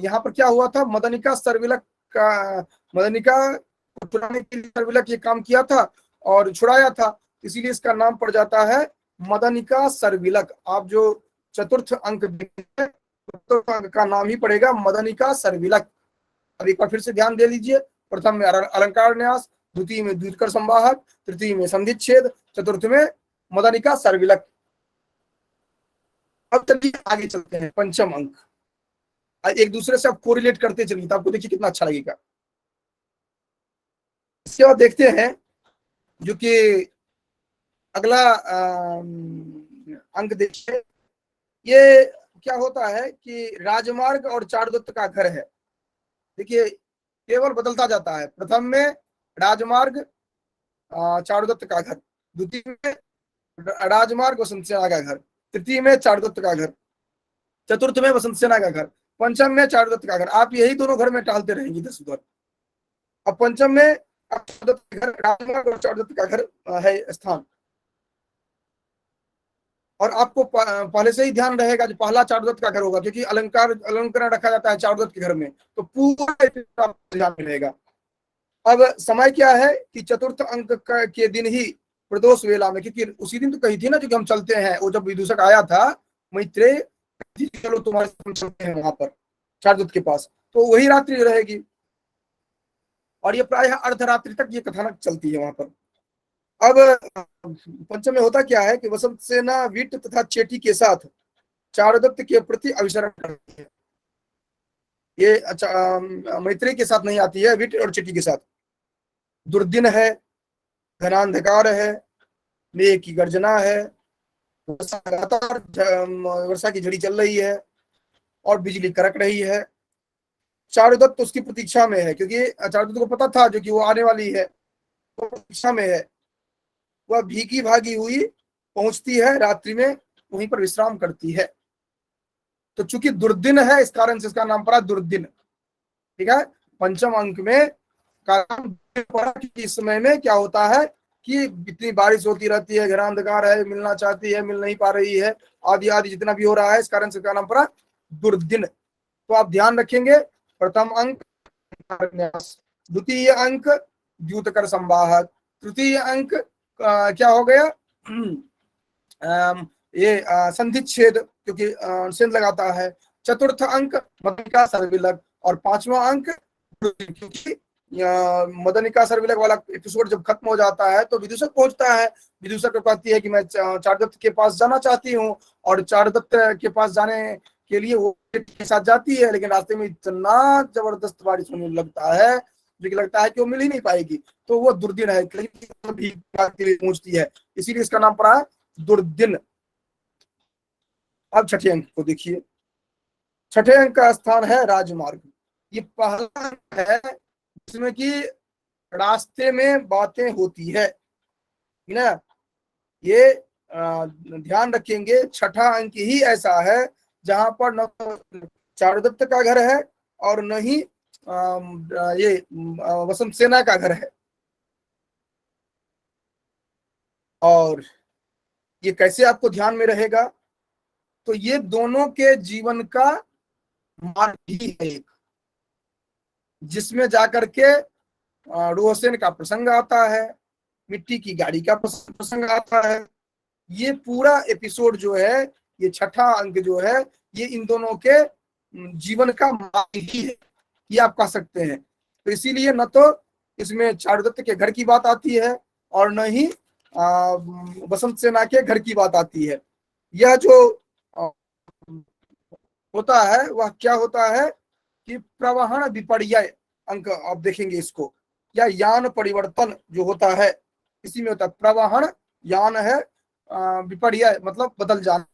यहाँ पर क्या हुआ था, मदनिका सर्विलक का मदनिका को छुड़ाने के लिए सर्विलक ये काम किया था और छुड़ाया था, इसीलिए इसका नाम पड़ जाता है मदनिका सर्विलक। आप जो चतुर्थ अंक का नाम ही पड़ेगा मदनिका सर्विलक। अब एक बार फिर से ध्यान दे लीजिए। प्रथम में अलंकार न्यास, द्वितीय में द्वितकर संवाहक, तृतीय में संधिच्छेद, चतुर्थ में मदनिका सर्विलक। अब चलिए आगे चलते हैं, पंचम अंक। एक दूसरे से आप कोरिलेट करते चलिए तो आपको देखिए कितना अच्छा लगेगा। इसके बाद देखते हैं जो कि अगला अंक देखिए। ये क्या होता है कि राजमार्ग और चारुदत्त का घर है। देखिए केवल बदलता जाता है। प्रथम में राजमार्ग चारुदत्त का घर, द्वितीय में राजमार्ग वसंत सेना का घर, तृतीय में चारुदत्त का घर, चतुर्थ में वसंत सेना का घर, पंचम में चारुदत्त का घर। आप यही दोनों घर में टहलते रहेंगे 10 बार। अब पंचम में चारुदत्त का घर, राजमार्ग और चारुदत्त का घर है स्थान। और आपको पहले से ही ध्यान रहेगा जो पहला चारुदत्त का घर होगा, क्योंकि अलंकरण रखा जाता है चारुदत्त के घर में, तो पूरा ध्यान मिलेगा। अब समय क्या है कि चतुर्थ अंक के दिन ही प्रदोष वेला में, क्योंकि उसी दिन तो कही थी ना जो कि हम चलते हैं, वो जब विदूषक आया था मैत्रेय, चलो तुम्हारे चलते हैं वहां पर चारुदत्त के पास, तो वही रात्रि रहेगी। और ये प्रायः अर्धरात्रि तक ये कथानक चलती है वहां पर। अब पंचम में होता क्या है कि वसंत सेना विट तथा चेटी के साथ चारुदत्त के प्रति अभिसरण करती है। ये अच्छा मैत्री के साथ नहीं आती है, विट और चेटी के साथ। दुर्दिन है, घनांधकार है, मेघ की गर्जना है, लगातार वर्षा की झड़ी चल रही है और बिजली कड़क रही है। चारुदत्त उसकी प्रतीक्षा में है, क्योंकि चारुदत्त को पता था जो कि वो आने वाली है, तो प्रतीक्षा में है। वह भीगी भागी हुई पहुंचती है, रात्रि में वहीं पर विश्राम करती है। तो चूंकि दुर्दिन है, इस कारण से इसका नाम पड़ा दुर्दिन। ठीक है, पंचम अंक में कारण इस समय में क्या होता है कि इतनी बारिश होती रहती है, घना अंधकार है, मिलना चाहती है, मिल नहीं पा रही है, आदि आदि जितना भी हो रहा है, इस कारण से इसका नाम पड़ा दुर्दिन। तो आप ध्यान रखेंगे, प्रथम अंक द्वितीय अंक द्यूतकर संवाहक, तृतीय अंक क्या हो गया ये संधिच्छेद, क्योंकि सेंध लगाता है। चतुर्थ अंक मदनिका सर्विलक, और पांचवा अंक क्योंकि मदनिका सर्विलक वाला एपिसोड जब खत्म हो जाता है तो विदूषक पहुंचता है। विदूषक कहती है कि मैं चारुदत्त के पास जाना चाहती हूँ, और चारुदत्त के पास जाने के लिए वो के साथ जाती है, लेकिन रास्ते में इतना जबरदस्त बारिश होने लगता है जो कि लगता है कि वो मिल ही नहीं पाएगी। तो वो दुर्दिन है, पहुंचती है, इसीलिए इसका नाम पड़ा है दुर्दिन। अब छठे अंक को देखिए। छठे अंक का स्थान है राजमार्ग। ये पहला अंक है जिसमें कि रास्ते में बातें होती है ना। ये ध्यान रखेंगे, छठा अंक ही ऐसा है जहां पर न चारुदत्त का घर है और न ही ये वसंत सेना का घर है। और ये कैसे आपको ध्यान में रहेगा, तो ये दोनों के जीवन का मार्ग ही है एक, जिसमें जाकर के रोहसेन का प्रसंग आता है, मिट्टी की गाड़ी का प्रसंग आता है। ये पूरा एपिसोड जो है, ये छठा अंक जो है, ये इन दोनों के जीवन का मार्ग ही है, ये आप कह सकते हैं। तो इसीलिए न तो इसमें चारुदत्त के घर की बात आती है और न ही वसंत सेना के घर की बात आती है। यह जो होता है वह क्या होता है कि प्रवहन विपर्य अंक आप देखेंगे इसको, या यान परिवर्तन जो होता है इसी में होता है। प्रवहन यान है, विपर्य मतलब बदल जाना,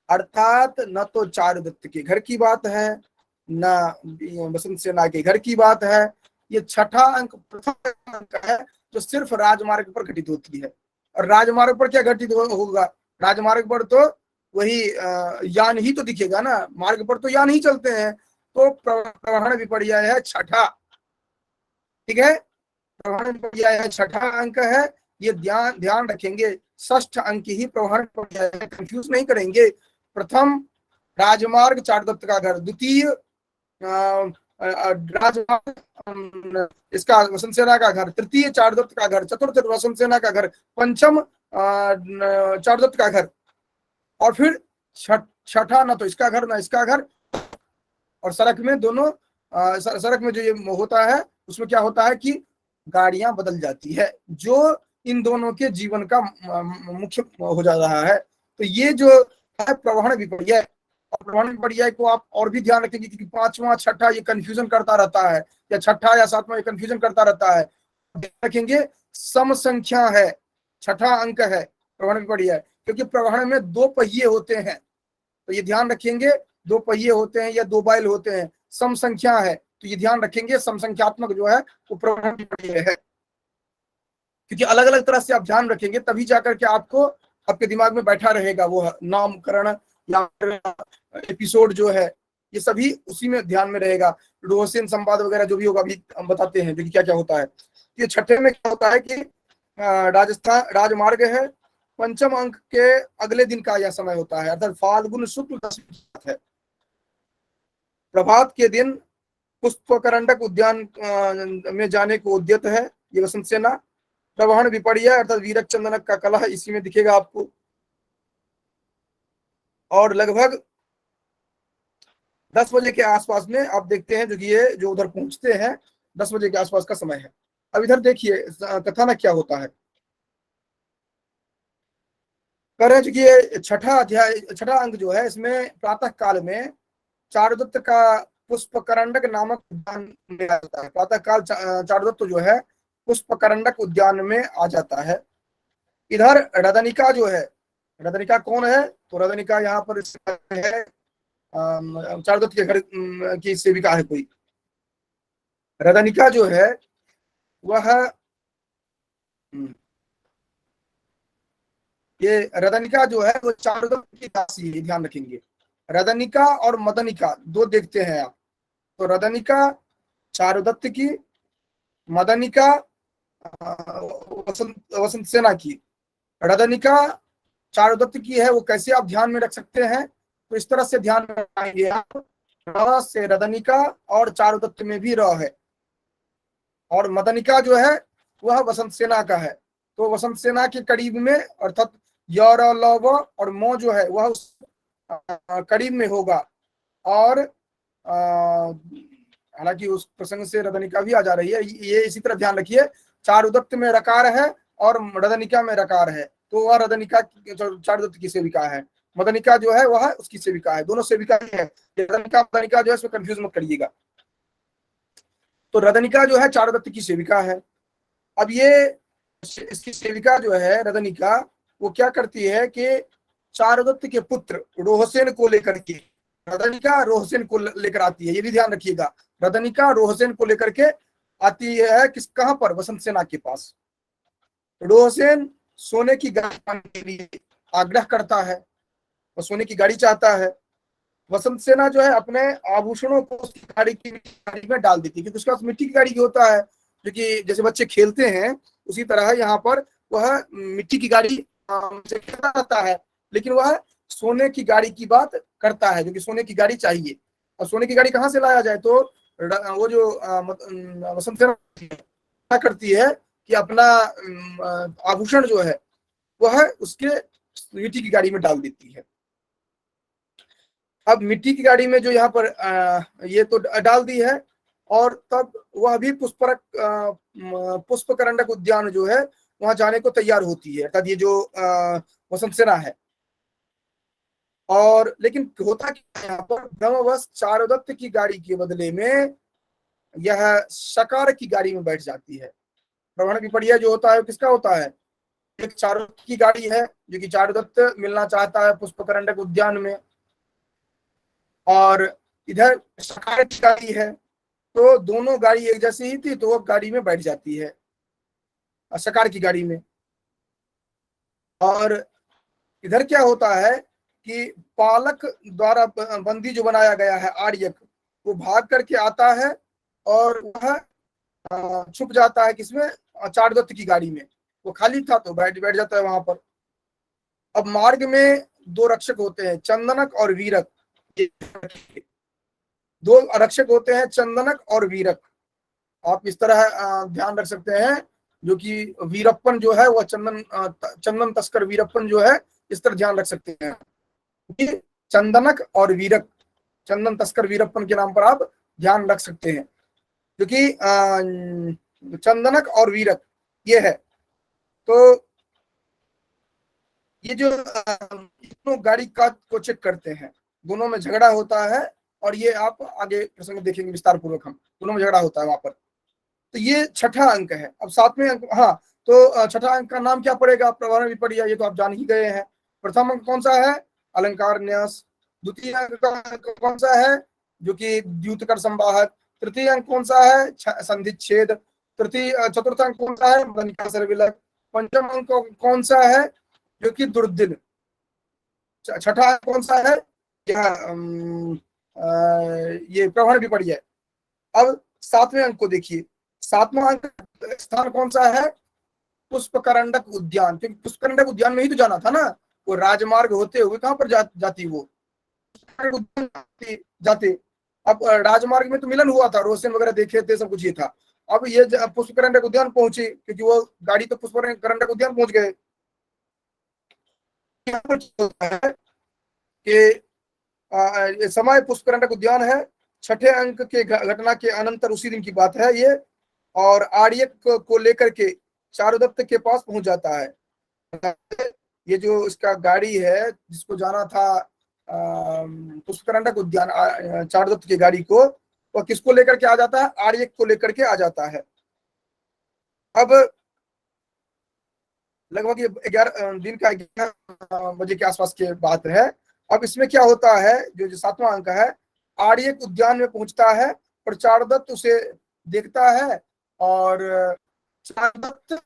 अर्थात न तो चारुदत्त के घर की बात है न वसंत सेना के घर की बात है। ये छठा अंक प्रथम अंक है जो सिर्फ राजमार्ग पर घटित होती है। और राजमार्ग पर क्या घटित होगा, राजमार्ग पर तो वही यान ही तो दिखेगा ना, मार्ग पर तो यान ही चलते हैं। तो प्रवहन विपर्य है छठा। ठीक है, प्रवहन विपर्य है छठा अंक है। ये ध्यान ध्यान रखेंगे, षष्ठ अंक ही प्रवहन विपर्य है, कंफ्यूज नहीं करेंगे। प्रथम राजमार्ग चारुदत्त का घर, द्वितीय राजमार्ग इसका वसंत सेना का घर, तृतीय चारुदत्त का घर, चतुर्थ वसंत सेना का घर, पंचम चारुदत्त का घर, और फिर छठा ना तो इसका घर ना इसका घर। और सड़क में दोनों सड़क में जो ये होता है उसमें क्या होता है कि गाड़ियां बदल जाती है, जो इन दोनों के जीवन का मुख्य हो जा रहा है। तो ये जो है प्रवहन विपर्य, और प्रवहन विपर्य को आप और भी ध्यान रखेंगे क्योंकि पांचवा छठा ये कंफ्यूजन करता रहता है, या छठा या सातवां ये कंफ्यूजन करता रहता है। ध्यान रखेंगे, सम संख्या है, छठा अंक है प्रवहन विपर्य, क्योंकि प्रवहन में दो पहिए होते हैं। तो ये ध्यान रखेंगे, दो पहिए होते हैं या दो बैल होते हैं, सम संख्या है, तो ये ध्यान रखेंगे सम संख्यात्मक जो है वो प्रवहन विपर्य है। क्योंकि अलग अलग तरह से आप ध्यान रखेंगे तभी जाकर के आपको आपके दिमाग में बैठा रहेगा वो नामकरण या एपिसोड जो है, ये सभी उसी में ध्यान में रहेगा। रोहसेन संवाद वगैरह जो भी होगा अभी हम बताते हैं देखिए क्या क्या होता है। ये छठे में क्या होता है कि राजस्थान राजमार्ग है, पंचम अंक के अगले दिन का यह समय होता है, अर्थात फाल्गुन शुक्ल दशमी है। प्रभात के दिन पुष्पकरंडक उद्यान में जाने को उद्यत है ये वसंत सेना। प्रवहन विपर्य अर्थात वीरक चंदनक का कलह इसी में दिखेगा आपको। और लगभग 10 बजे के आसपास में आप देखते हैं जो कि ये जो उधर पहुंचते हैं 10 बजे के आसपास का समय है। अब इधर देखिए कथानक क्या होता है। कह रहे हैं कि ये छठा अध्याय, छठा अंक जो है, इसमें प्रातः काल में चारुदत्त का पुष्पकरंडक नामक उद्यान में आ जाता है। प्रातः काल चारुदत्त जो है पुष्पकरंडक उद्यान में आ जाता है। इधर रदनिका जो है, रदनिका कौन है, तो रदनिका यहाँ पर है चारुदत्त के घर की सेविका है कोई। रदनिका जो है वह ये रदनिका जो है वो चारुदत्त की दासी है, ध्यान रखेंगे। रदनिका और मदनिका दो देखते हैं आप, तो रदनिका चारुदत्त की, मदनिका वसंत सेना की। रदनिका चारुदत्त की है, वो कैसे आप ध्यान में रख सकते हैं, तो इस तरह से ध्यान में रखेंगे आप, र से रदनिका और चारुदत्त में भी र है, और मदनिका जो है वह वसंत सेना का है, तो वसंत सेना के करीब में, अर्थात य र ल व और मो जो है वह उस करीब में होगा। और हालांकि उस प्रसंग से रदनिका भी आ जा रही है, ये इसी तरह ध्यान रखिए, चारुदत्त में रकार है और रदनिका में रकार है, तो वह रदनिका चारुदत्त की सेविका है, मदनिका जो है वह उसकी सेविका है, दोनों सेविका ही है। रदनिका मदनिका जो है इसमें कंफ्यूज मत करिएगा। तो रदनिका जो है चारुदत्त की सेविका है। अब ये इसकी सेविका जो है रदनिका, वो क्या करती है कि चारुदत्त के पुत्र रोहसेन को लेकर के, रदनिका रोहसेन को लेकर आती है, ये भी ध्यान रखिएगा। रदनिका रोहसेन को लेकर के आती है किस, कहां पर, वसंत सेना के पास। रोहसेन सोने की गाड़ी पाने के लिए आग्रह करता है, वो सोने की गाड़ी चाहता है। वसंत सेना जो है अपने आभूषणों को उसकी गाड़ी में डाल देती है, क्योंकि उसके पास मिट्टी की गाड़ी होता है, जो कि जैसे बच्चे खेलते हैं उसी तरह यहाँ पर वह मिट्टी की गाड़ी से खेलता रहता है, लेकिन वह सोने की गाड़ी की बात करता है, जो कि सोने की गाड़ी चाहिए। और सोने की गाड़ी कहाँ से लाया जाए, तो वो जो वसंत सेना क्या करती है कि अपना आभूषण जो है वह उसके मिट्टी की गाड़ी में डाल देती है। अब मिट्टी की गाड़ी में जो यहाँ पर ये तो डाल दी है, और तब वह भी पुष्पकरंडक उद्यान जो है वहां जाने को तैयार होती है, अर्थात ये जो वसंत सेना है। और लेकिन होता क्या, यहाँ पर ब्रह्मवश चारुदत्त की गाड़ी के बदले में यह शकार की गाड़ी में बैठ जाती है। प्रवण विपर्य जो होता है किसका होता है, एक चारुदत्त की गाड़ी है, जो कि चारुदत्त मिलना चाहता है पुष्पकरंडक उद्यान में, और इधर शकार की गाड़ी है, तो दोनों गाड़ी एक जैसी ही थी, तो वो गाड़ी में बैठ जाती है, शकार की गाड़ी में। और इधर क्या होता है कि पालक द्वारा बंदी जो बनाया गया है आर्यक, वो भाग करके आता है और वह छुप जाता है किसमें, चारुदत्त की गाड़ी में। वो खाली था तो बैठ जाता है वहां पर। अब मार्ग में दो रक्षक होते हैं, चंदनक और वीरक, दो रक्षक होते हैं, चंदनक और वीरक। आप इस तरह ध्यान रख सकते हैं, जो कि वीरप्पन जो है वह चंदन तस्कर वीरप्पन जो है, इस तरह ध्यान रख सकते हैं। चंदनक और वीरक, चंदन तस्कर वीरप्पन के नाम पर आप ध्यान रख सकते हैं, क्योंकि चंदनक और वीरक ये है। तो ये जो दोनों गाड़ी का को चेक करते हैं, दोनों में झगड़ा होता है, और ये आप आगे प्रसंग देखेंगे विस्तार पूर्वक, हम दोनों में झगड़ा होता है वहां पर। तो ये छठा अंक है। अब सातवें अंक, हाँ, तो छठा अंक का नाम क्या पड़ेगा, प्रवरण विपर्य, ये तो आप जान ही गए हैं। प्रथम अंक कौन सा है, अलंकार न्यास। द्वितीय अंक कौन सा है, जो कि द्यूतकर संवाहक। तृतीय अंक कौन सा है, संधिच्छेद। चतुर्थ अंक कौन सा है, मदनिका सर्विलक। पंचम अंक कौन सा है, जो कि दुर्दिन। छठा अंक कौन सा है, ये प्रवरण विपर्य। अब सातवें अंक को देखिए, सातवां अंक स्थान कौन सा है, पुष्पकरंडक उद्यान, क्योंकि पुष्पकरंडक उद्यान में ही तो जाना था ना, वो राजमार्ग होते हुए कहां पर जाती वो जाते। अब राजमार्ग में तो मिलन हुआ था, रोशन वगैरह देखे थे, सब कुछ ये था। अब ये पुष्पकरंडक उद्यान पहुंची, क्योंकि वो गाड़ी तो पुष्पकरंडक उद्यान पहुंच गए। समय पुष्पकरंडक उद्यान है। छठे अंक के घटना के अनंतर उसी दिन की बात है ये, और आर्यक को लेकर के चारुदत्त के पास पहुंच जाता है। ये जो इसका गाड़ी है जिसको जाना था पुष्पकरंडक उद्यान, चारुदत्त की गाड़ी को, वह किसको लेकर के आ जाता है? आर्यक को लेकर के आ जाता है। अब लगभग ये 11 दिन का 11 बजे के आसपास की बात है। अब इसमें क्या होता है, जो 7वां अंक है, आर्यक उद्यान में पहुंचता है और चारुदत्त उसे देखता है और चारुदत्त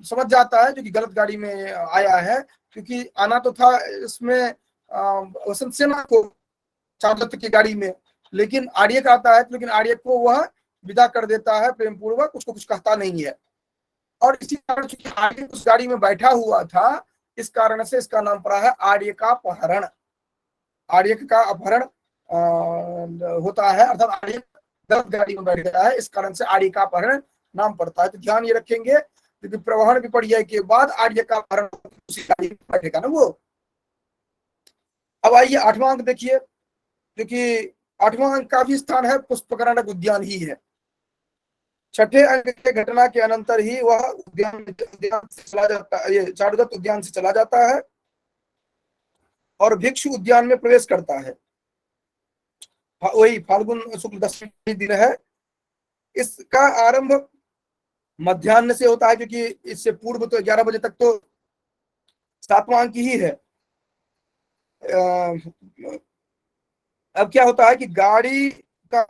समझ जाता है जो कि गलत गाड़ी में आया है, क्योंकि आना तो था इसमें वसंत सेना को चारुदत्त की गाड़ी में, लेकिन आर्यक आता है, लेकिन आर्यक को वह विदा कर देता है प्रेम पूर्वक, उसको कुछ कहता नहीं है। और इसी कारण चूंकि आर्य उस गाड़ी में बैठा हुआ था, इस कारण से इसका नाम पड़ा है आर्य का अपहरण। आर्य का अपहरण होता है, अर्थात आर्य गलत गाड़ी में बैठ गया है, इस कारण से आर्य का अपहरण नाम पड़ता है। तो ध्यान ये रखेंगे, क्योंकि प्रवहन विपर्यय के बाद आर्य का अपहरण उसी गाड़ी में बैठेगा ना वो। अब आइए 8वां अंक देखिए, क्योंकि 8वां अंक का भी स्थान है पुष्पकरंडक उद्यान ही है। छठे अंक के घटना के अनंतर ही वह उद्यान से चला जाता है, ये चारुदत्त उद्यान से चला जाता है और भिक्षु उद्यान में प्रवेश करता है। वही फाल्गुन शुक्ल दशमी दिन है। इसका आरंभ मध्याह्न से होता है, क्योंकि इससे पूर्व तो 11 बजे तक तो 7वां अंक ही है। अब क्या होता है कि गाड़ी का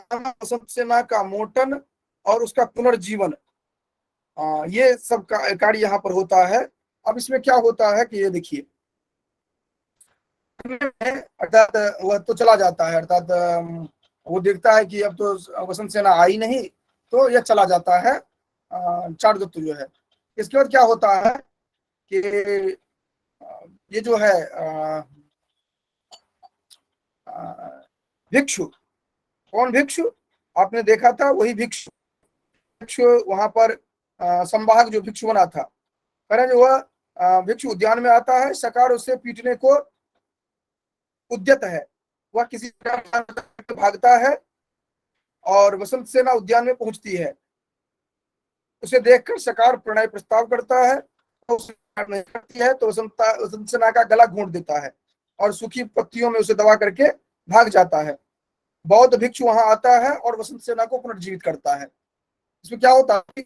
वसंत सेना का मोटन और उसका पुनर्जीवन, ये सब कार्य यहाँ पर होता है। अब इसमें क्या होता है कि ये देखिए, अर्थात वह तो चला जाता है, अर्थात वो देखता है कि अब तो वसंत सेना आई नहीं, तो यह चला जाता है चारुदत्त जो है। इसके बाद क्या होता है कि ये जो है भिक्षु, कौन भिक्षु? आपने देखा था वही भिक्षु, वहां पर संवाहक जो भिक्षु बना था, करें वह भिक्षु उद्यान में आता है। सकार उसे पीटने को उद्यत है, वह किसी तरह भागता है और वसंत सेना उद्यान में पहुंचती है। उसे देखकर सकार प्रणय प्रस्ताव करता है, तो उसे नहीं करती है, तो वसंत सेना का गला घोंट देता है और सूखी पत्तियों में उसे दबा करके भाग जाता है। बौद्ध भिक्षु वहां आता है और वसंत सेना को पुनर्जीवित करता है। इसमें क्या होता है,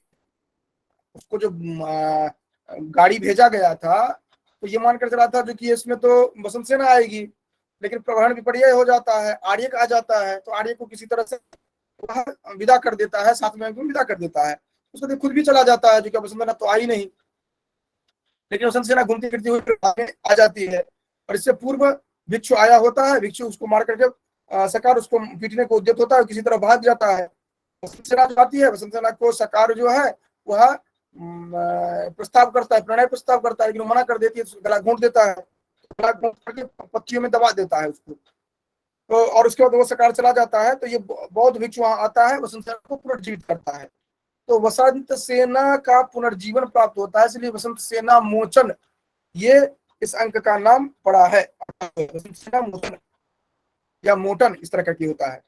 उसको जो गाड़ी भेजा गया था, तो ये मानकर चला था जो कि इसमें तो वसंत सेना आएगी, लेकिन प्रवहन विपर्यय हो जाता है, आर्यक आ जाता है, तो आर्यक को किसी तरह से विदा कर देता है, 7वें अंक में विदा कर देता है। उसको खुद भी चला जाता है, जो कि वसंत सेना तो आई नहीं, लेकिन वसंत सेना घूमती फिरती हुई आ जाती है। और इससे पूर्व भिक्षु आया होता है, भिक्षु उसको मार करके सकार उसको पीटने को उद्यत होता है, किसी तरह भाग जाता है। वसंत सेना जो आती है, वसंत सेना को सकार जो है वह प्रस्ताव करता है, प्रणय प्रस्ताव करता है, लेकिन मना कर देती है, गला घोंट देता है, गला घोंट करके पत्तियों में दबा देता है उसको। तो और उसके बाद वो सकार चला जाता है। तो ये बौद्ध भिक्षु वहां आता है, वसंत सेना को पुनर्जीवित करता है, तो वसंत सेना का पुनर्जीवन प्राप्त होता है, इसलिए वसंत सेना मोचन ये इस अंक का नाम पड़ा है। वसंत सेना मोचन या मोटन इस तरह का की होता है।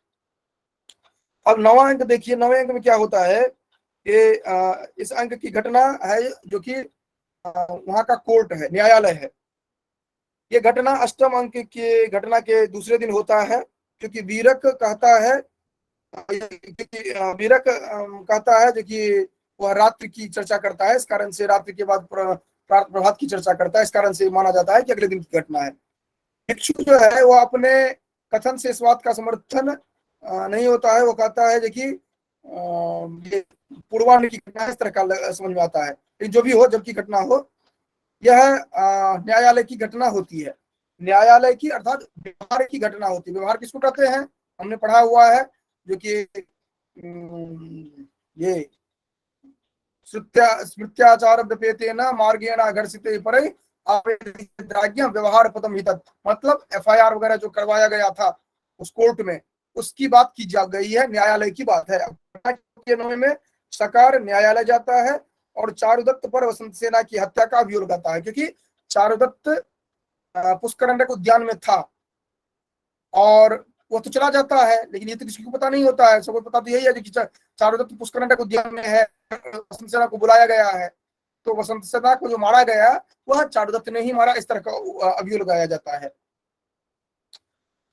अब 9वां अंक देखिए, 9वें अंक में क्या होता है कि इस अंक की घटना है जो कि वहां का कोर्ट है, न्यायालय है। ये घटना 8वें अंक के घटना के दूसरे दिन होता है, क्योंकि वीरक कहता है, वीरक कहता है जो कि वह रात्रि की चर्चा करता है, इस कारण से रात्रि के बाद प्रभात की चर्चा करता है, इस कारण से माना जाता है कि अगले दिन की घटना है। भिक्षु जो है वो अपने कथन से इस बात का समर्थन नहीं होता है, वो कहता है कि ये पूर्वान्ह की घटना इस तरह का समझ में आता है, लेकिन जो भी हो, जबकि घटना हो, यह न्यायालय की घटना होती है। न्यायालय की अर्थात व्यवहार की घटना होती है। व्यवहार किसको कहते हैं, हमने पढ़ा हुआ है, जो कि ये स्मृत्याचार व्यपेतेन मार्गेण घर्षिते परे व्यवहार पदम हितत्, मतलब एफआईआर वगैरह जो करवाया गया था उस कोर्ट में, उसकी बात की जा गई है, न्यायालय की बात है। में सकार न्यायालय जाता है और चारुदत्त पर वसंत सेना की हत्या का अभियोग लगाता है, क्योंकि चारुदत्त पुष्करंडक उद्यान में था और वो तो चला जाता है, लेकिन ये तो किसी को पता नहीं होता है। सबको पता तो यही है कि चारुदत्त पुष्करंडक उद्यान में है, वसंत सेना को बुलाया गया है, तो वसंत सेना को जो मारा गया वह चारुदत्त ने ही मारा, इस तरह का अभियोग लगाया जाता है।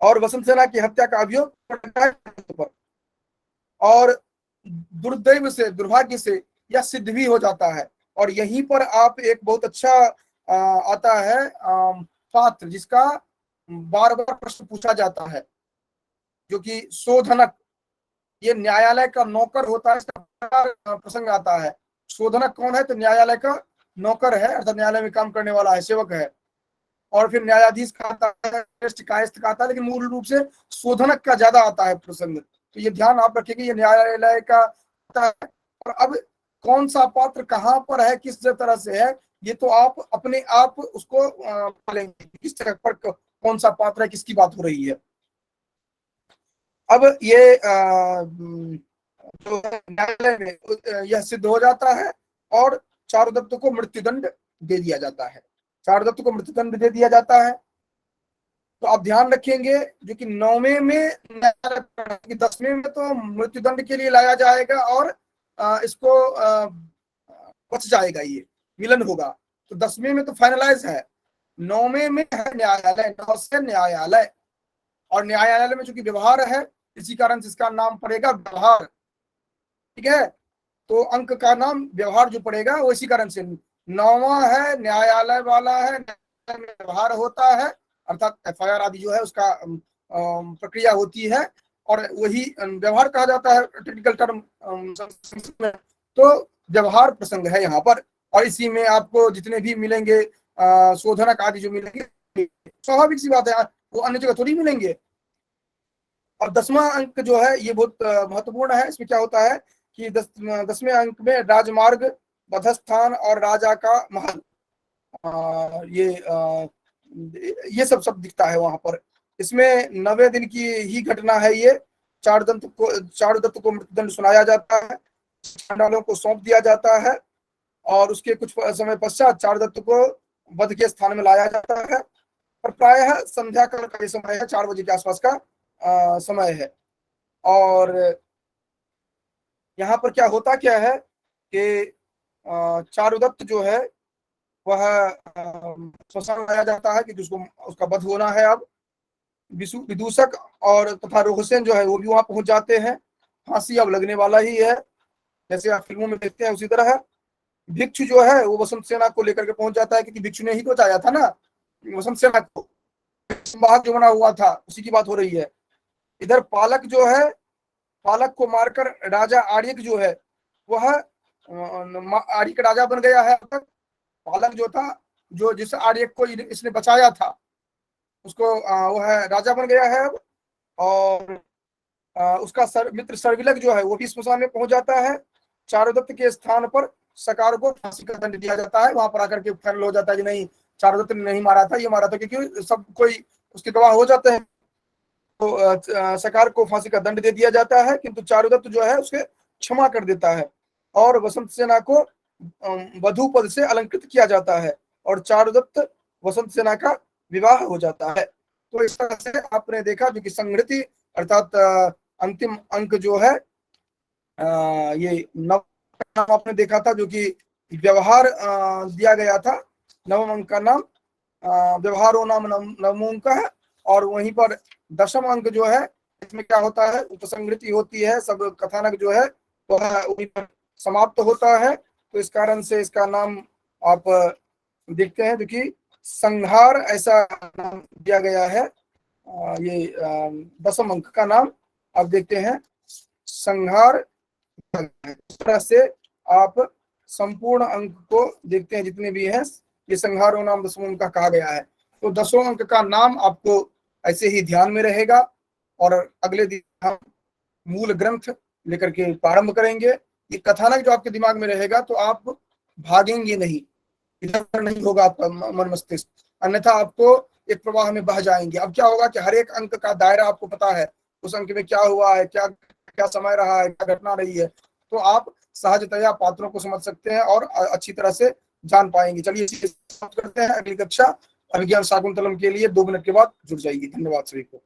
और वसंत सेना की हत्या का अभियोग पर, और दुर्दैव से, दुर्भाग्य से यह सिद्ध भी हो जाता है। और यहीं पर आप एक बहुत अच्छा आता है पात्र, जिसका बार बार प्रश्न पूछा जाता है, जो कि शोधनक, ये न्यायालय का नौकर होता है, इसका प्रसंग आता है। शोधनक कौन है? तो न्यायालय का नौकर है, अर्थात न्यायालय में काम करने वाला है, सेवक है। और फिर न्यायाधीश का आता है, कायस्थ का आता है, लेकिन मूल रूप से शोधनक का ज्यादा आता है प्रसंग। तो ये ध्यान आप रखेंगे, ये न्यायालय का आता है। और अब कौन सा पात्र कहाँ पर है, किस तरह से है, ये तो आप अपने आप उसको बोलेंगे किस तरह पर कौन सा पात्र है, किसकी बात हो रही है। अब ये जो न्यायालय में यह सिद्ध हो जाता है और चारुदत्त को मृत्युदंड दे दिया जाता है। चारुदत्त को मृत्युदंड दे दिया जाता है। तो आप ध्यान रखेंगे, जो कि 9वें में, 10वें में तो मृत्युदंड के लिए लाया जाएगा और इसको बच जाएगा, ये मिलन होगा। तो 10वें में तो फाइनलाइज है, 9वें में है न्यायालय, 9 से न्यायालय। और न्यायालय में चूंकि व्यवहार है, इसी कारण से इसका नाम पड़ेगा व्यवहार। ठीक है, तो अंक का नाम व्यवहार जो पड़ेगा वो इसी कारण से 9वां है, न्यायालय वाला है, न्यायालय में व्यवहार होता है, अर्थात एफआईआर आदि जो है उसका प्रक्रिया होती है, और वही व्यवहार कहा जाता है टेक्निकल टर्म में। तो व्यवहार प्रसंग है यहाँ पर, और इसी में आपको जितने भी मिलेंगे शोधनक आदि जो मिलेंगे, स्वाभाविक सी बात है, वो अन्य जगह थोड़ी मिलेंगे। और 10वां अंक जो है ये बहुत महत्वपूर्ण है। इसमें क्या होता है कि 10वें अंक में राजमार्ग, वधस्थान और राजा का महल, ये सब दिखता है वहां पर। इसमें 9वें दिन की ही घटना है ये। चारुदत्त को मृत्युदंड सुनाया जाता है, चांडालों को सौंप दिया जाता है, और उसके कुछ समय पश्चात चारुदत्त को वध के स्थान में लाया जाता है। और प्रायः संध्या काल का ये समय है, 4 बजे के आसपास का समय है। और यहाँ पर क्या होता क्या है कि चारुदत्त जो है वह श्मशान लाया जाता है, क्योंकि उसका वध होना है। अब विदूषक और तथा रोहसेन जो है वो भी वहां पहुंच जाते हैं। फांसी अब लगने वाला ही है, जैसे आप फिल्मों में देखते हैं उसी तरह है। भिक्षु जो है वो वसंत सेना को लेकर के पहुंच जाता है, क्योंकि भिक्षु ने ही तो बचाया था ना वसंत सेना को, संवाहक जो बना हुआ था, उसी की बात हो रही है। इधर पालक जो है, पालक को मारकर राजा आर्यक जो है वह आर्यक राजा बन गया है। पालक जो था, जो जिस आर्यक को इसने बचाया था, उसको वह राजा बन गया है अब। और उसका मित्र सर्विलक जो है वो भी स्मशान में पहुंच जाता है। चारुदत्त के स्थान पर सकार को फांसी का दंड दिया जाता है। वहां पर आकर के फाइनल हो जाता है कि नहीं, चारुदत्त ने नहीं मारा था, ये मारा था, क्योंकि सब कोई उसके गवाह हो जाते हैं। तो सकार को फांसी का दंड दे दिया जाता है, किंतु चारुदत्त जो है उसके क्षमा कर देता है, और वसंत सेना को वधू पद से अलंकृत किया जाता है, और चारुदत्त वसंत सेना का विवाह हो जाता है। तो इस तरह से आपने देखा, जो कि संगृति अर्थात अंतिम अंक जो है ये 9 आपने देखा था, जो कि व्यवहार दिया गया था। 9वें अंक का नाम व्यवहारो नाम नवमों है। और वहीं पर 10वां अंक जो है, इसमें क्या होता है, उपसंहृति होती है, सब कथानक जो है वह वहीं पर समाप्त होता है। तो इस कारण से इसका नाम आप देखते हैं, जो कि संहार ऐसा नाम दिया गया है। ये 10वां अंक का नाम आप देखते हैं संहार। इस तरह से आप संपूर्ण अंक को देखते हैं, जितने भी हैं, ये संहारो नाम 10वां अंक का कहा गया है। तो 10वां अंक का नाम आपको ऐसे ही ध्यान में रहेगा, और अगले दिन हम मूल ग्रंथ लेकर के प्रारंभ करेंगे। ये कथानक जो आपके दिमाग में रहेगा, तो आप भागेंगे नहीं, इधर नहीं होगा आपका मन मस्तिष्क, अन्यथा आपको एक प्रवाह में बह जाएंगे। अब क्या होगा कि हर एक अंक का दायरा आपको पता है, उस अंक में क्या हुआ है, क्या क्या समय रहा है, क्या घटना रही है, तो आप सहजतया पात्रों को समझ सकते हैं और अच्छी तरह से जान पाएंगे। चलिए समाप्त करते हैं। अगली कक्षा अभिज्ञान शाकुंतलम के लिए 2 मिनट के बाद जुड़ जाएगी। धन्यवाद सभी को।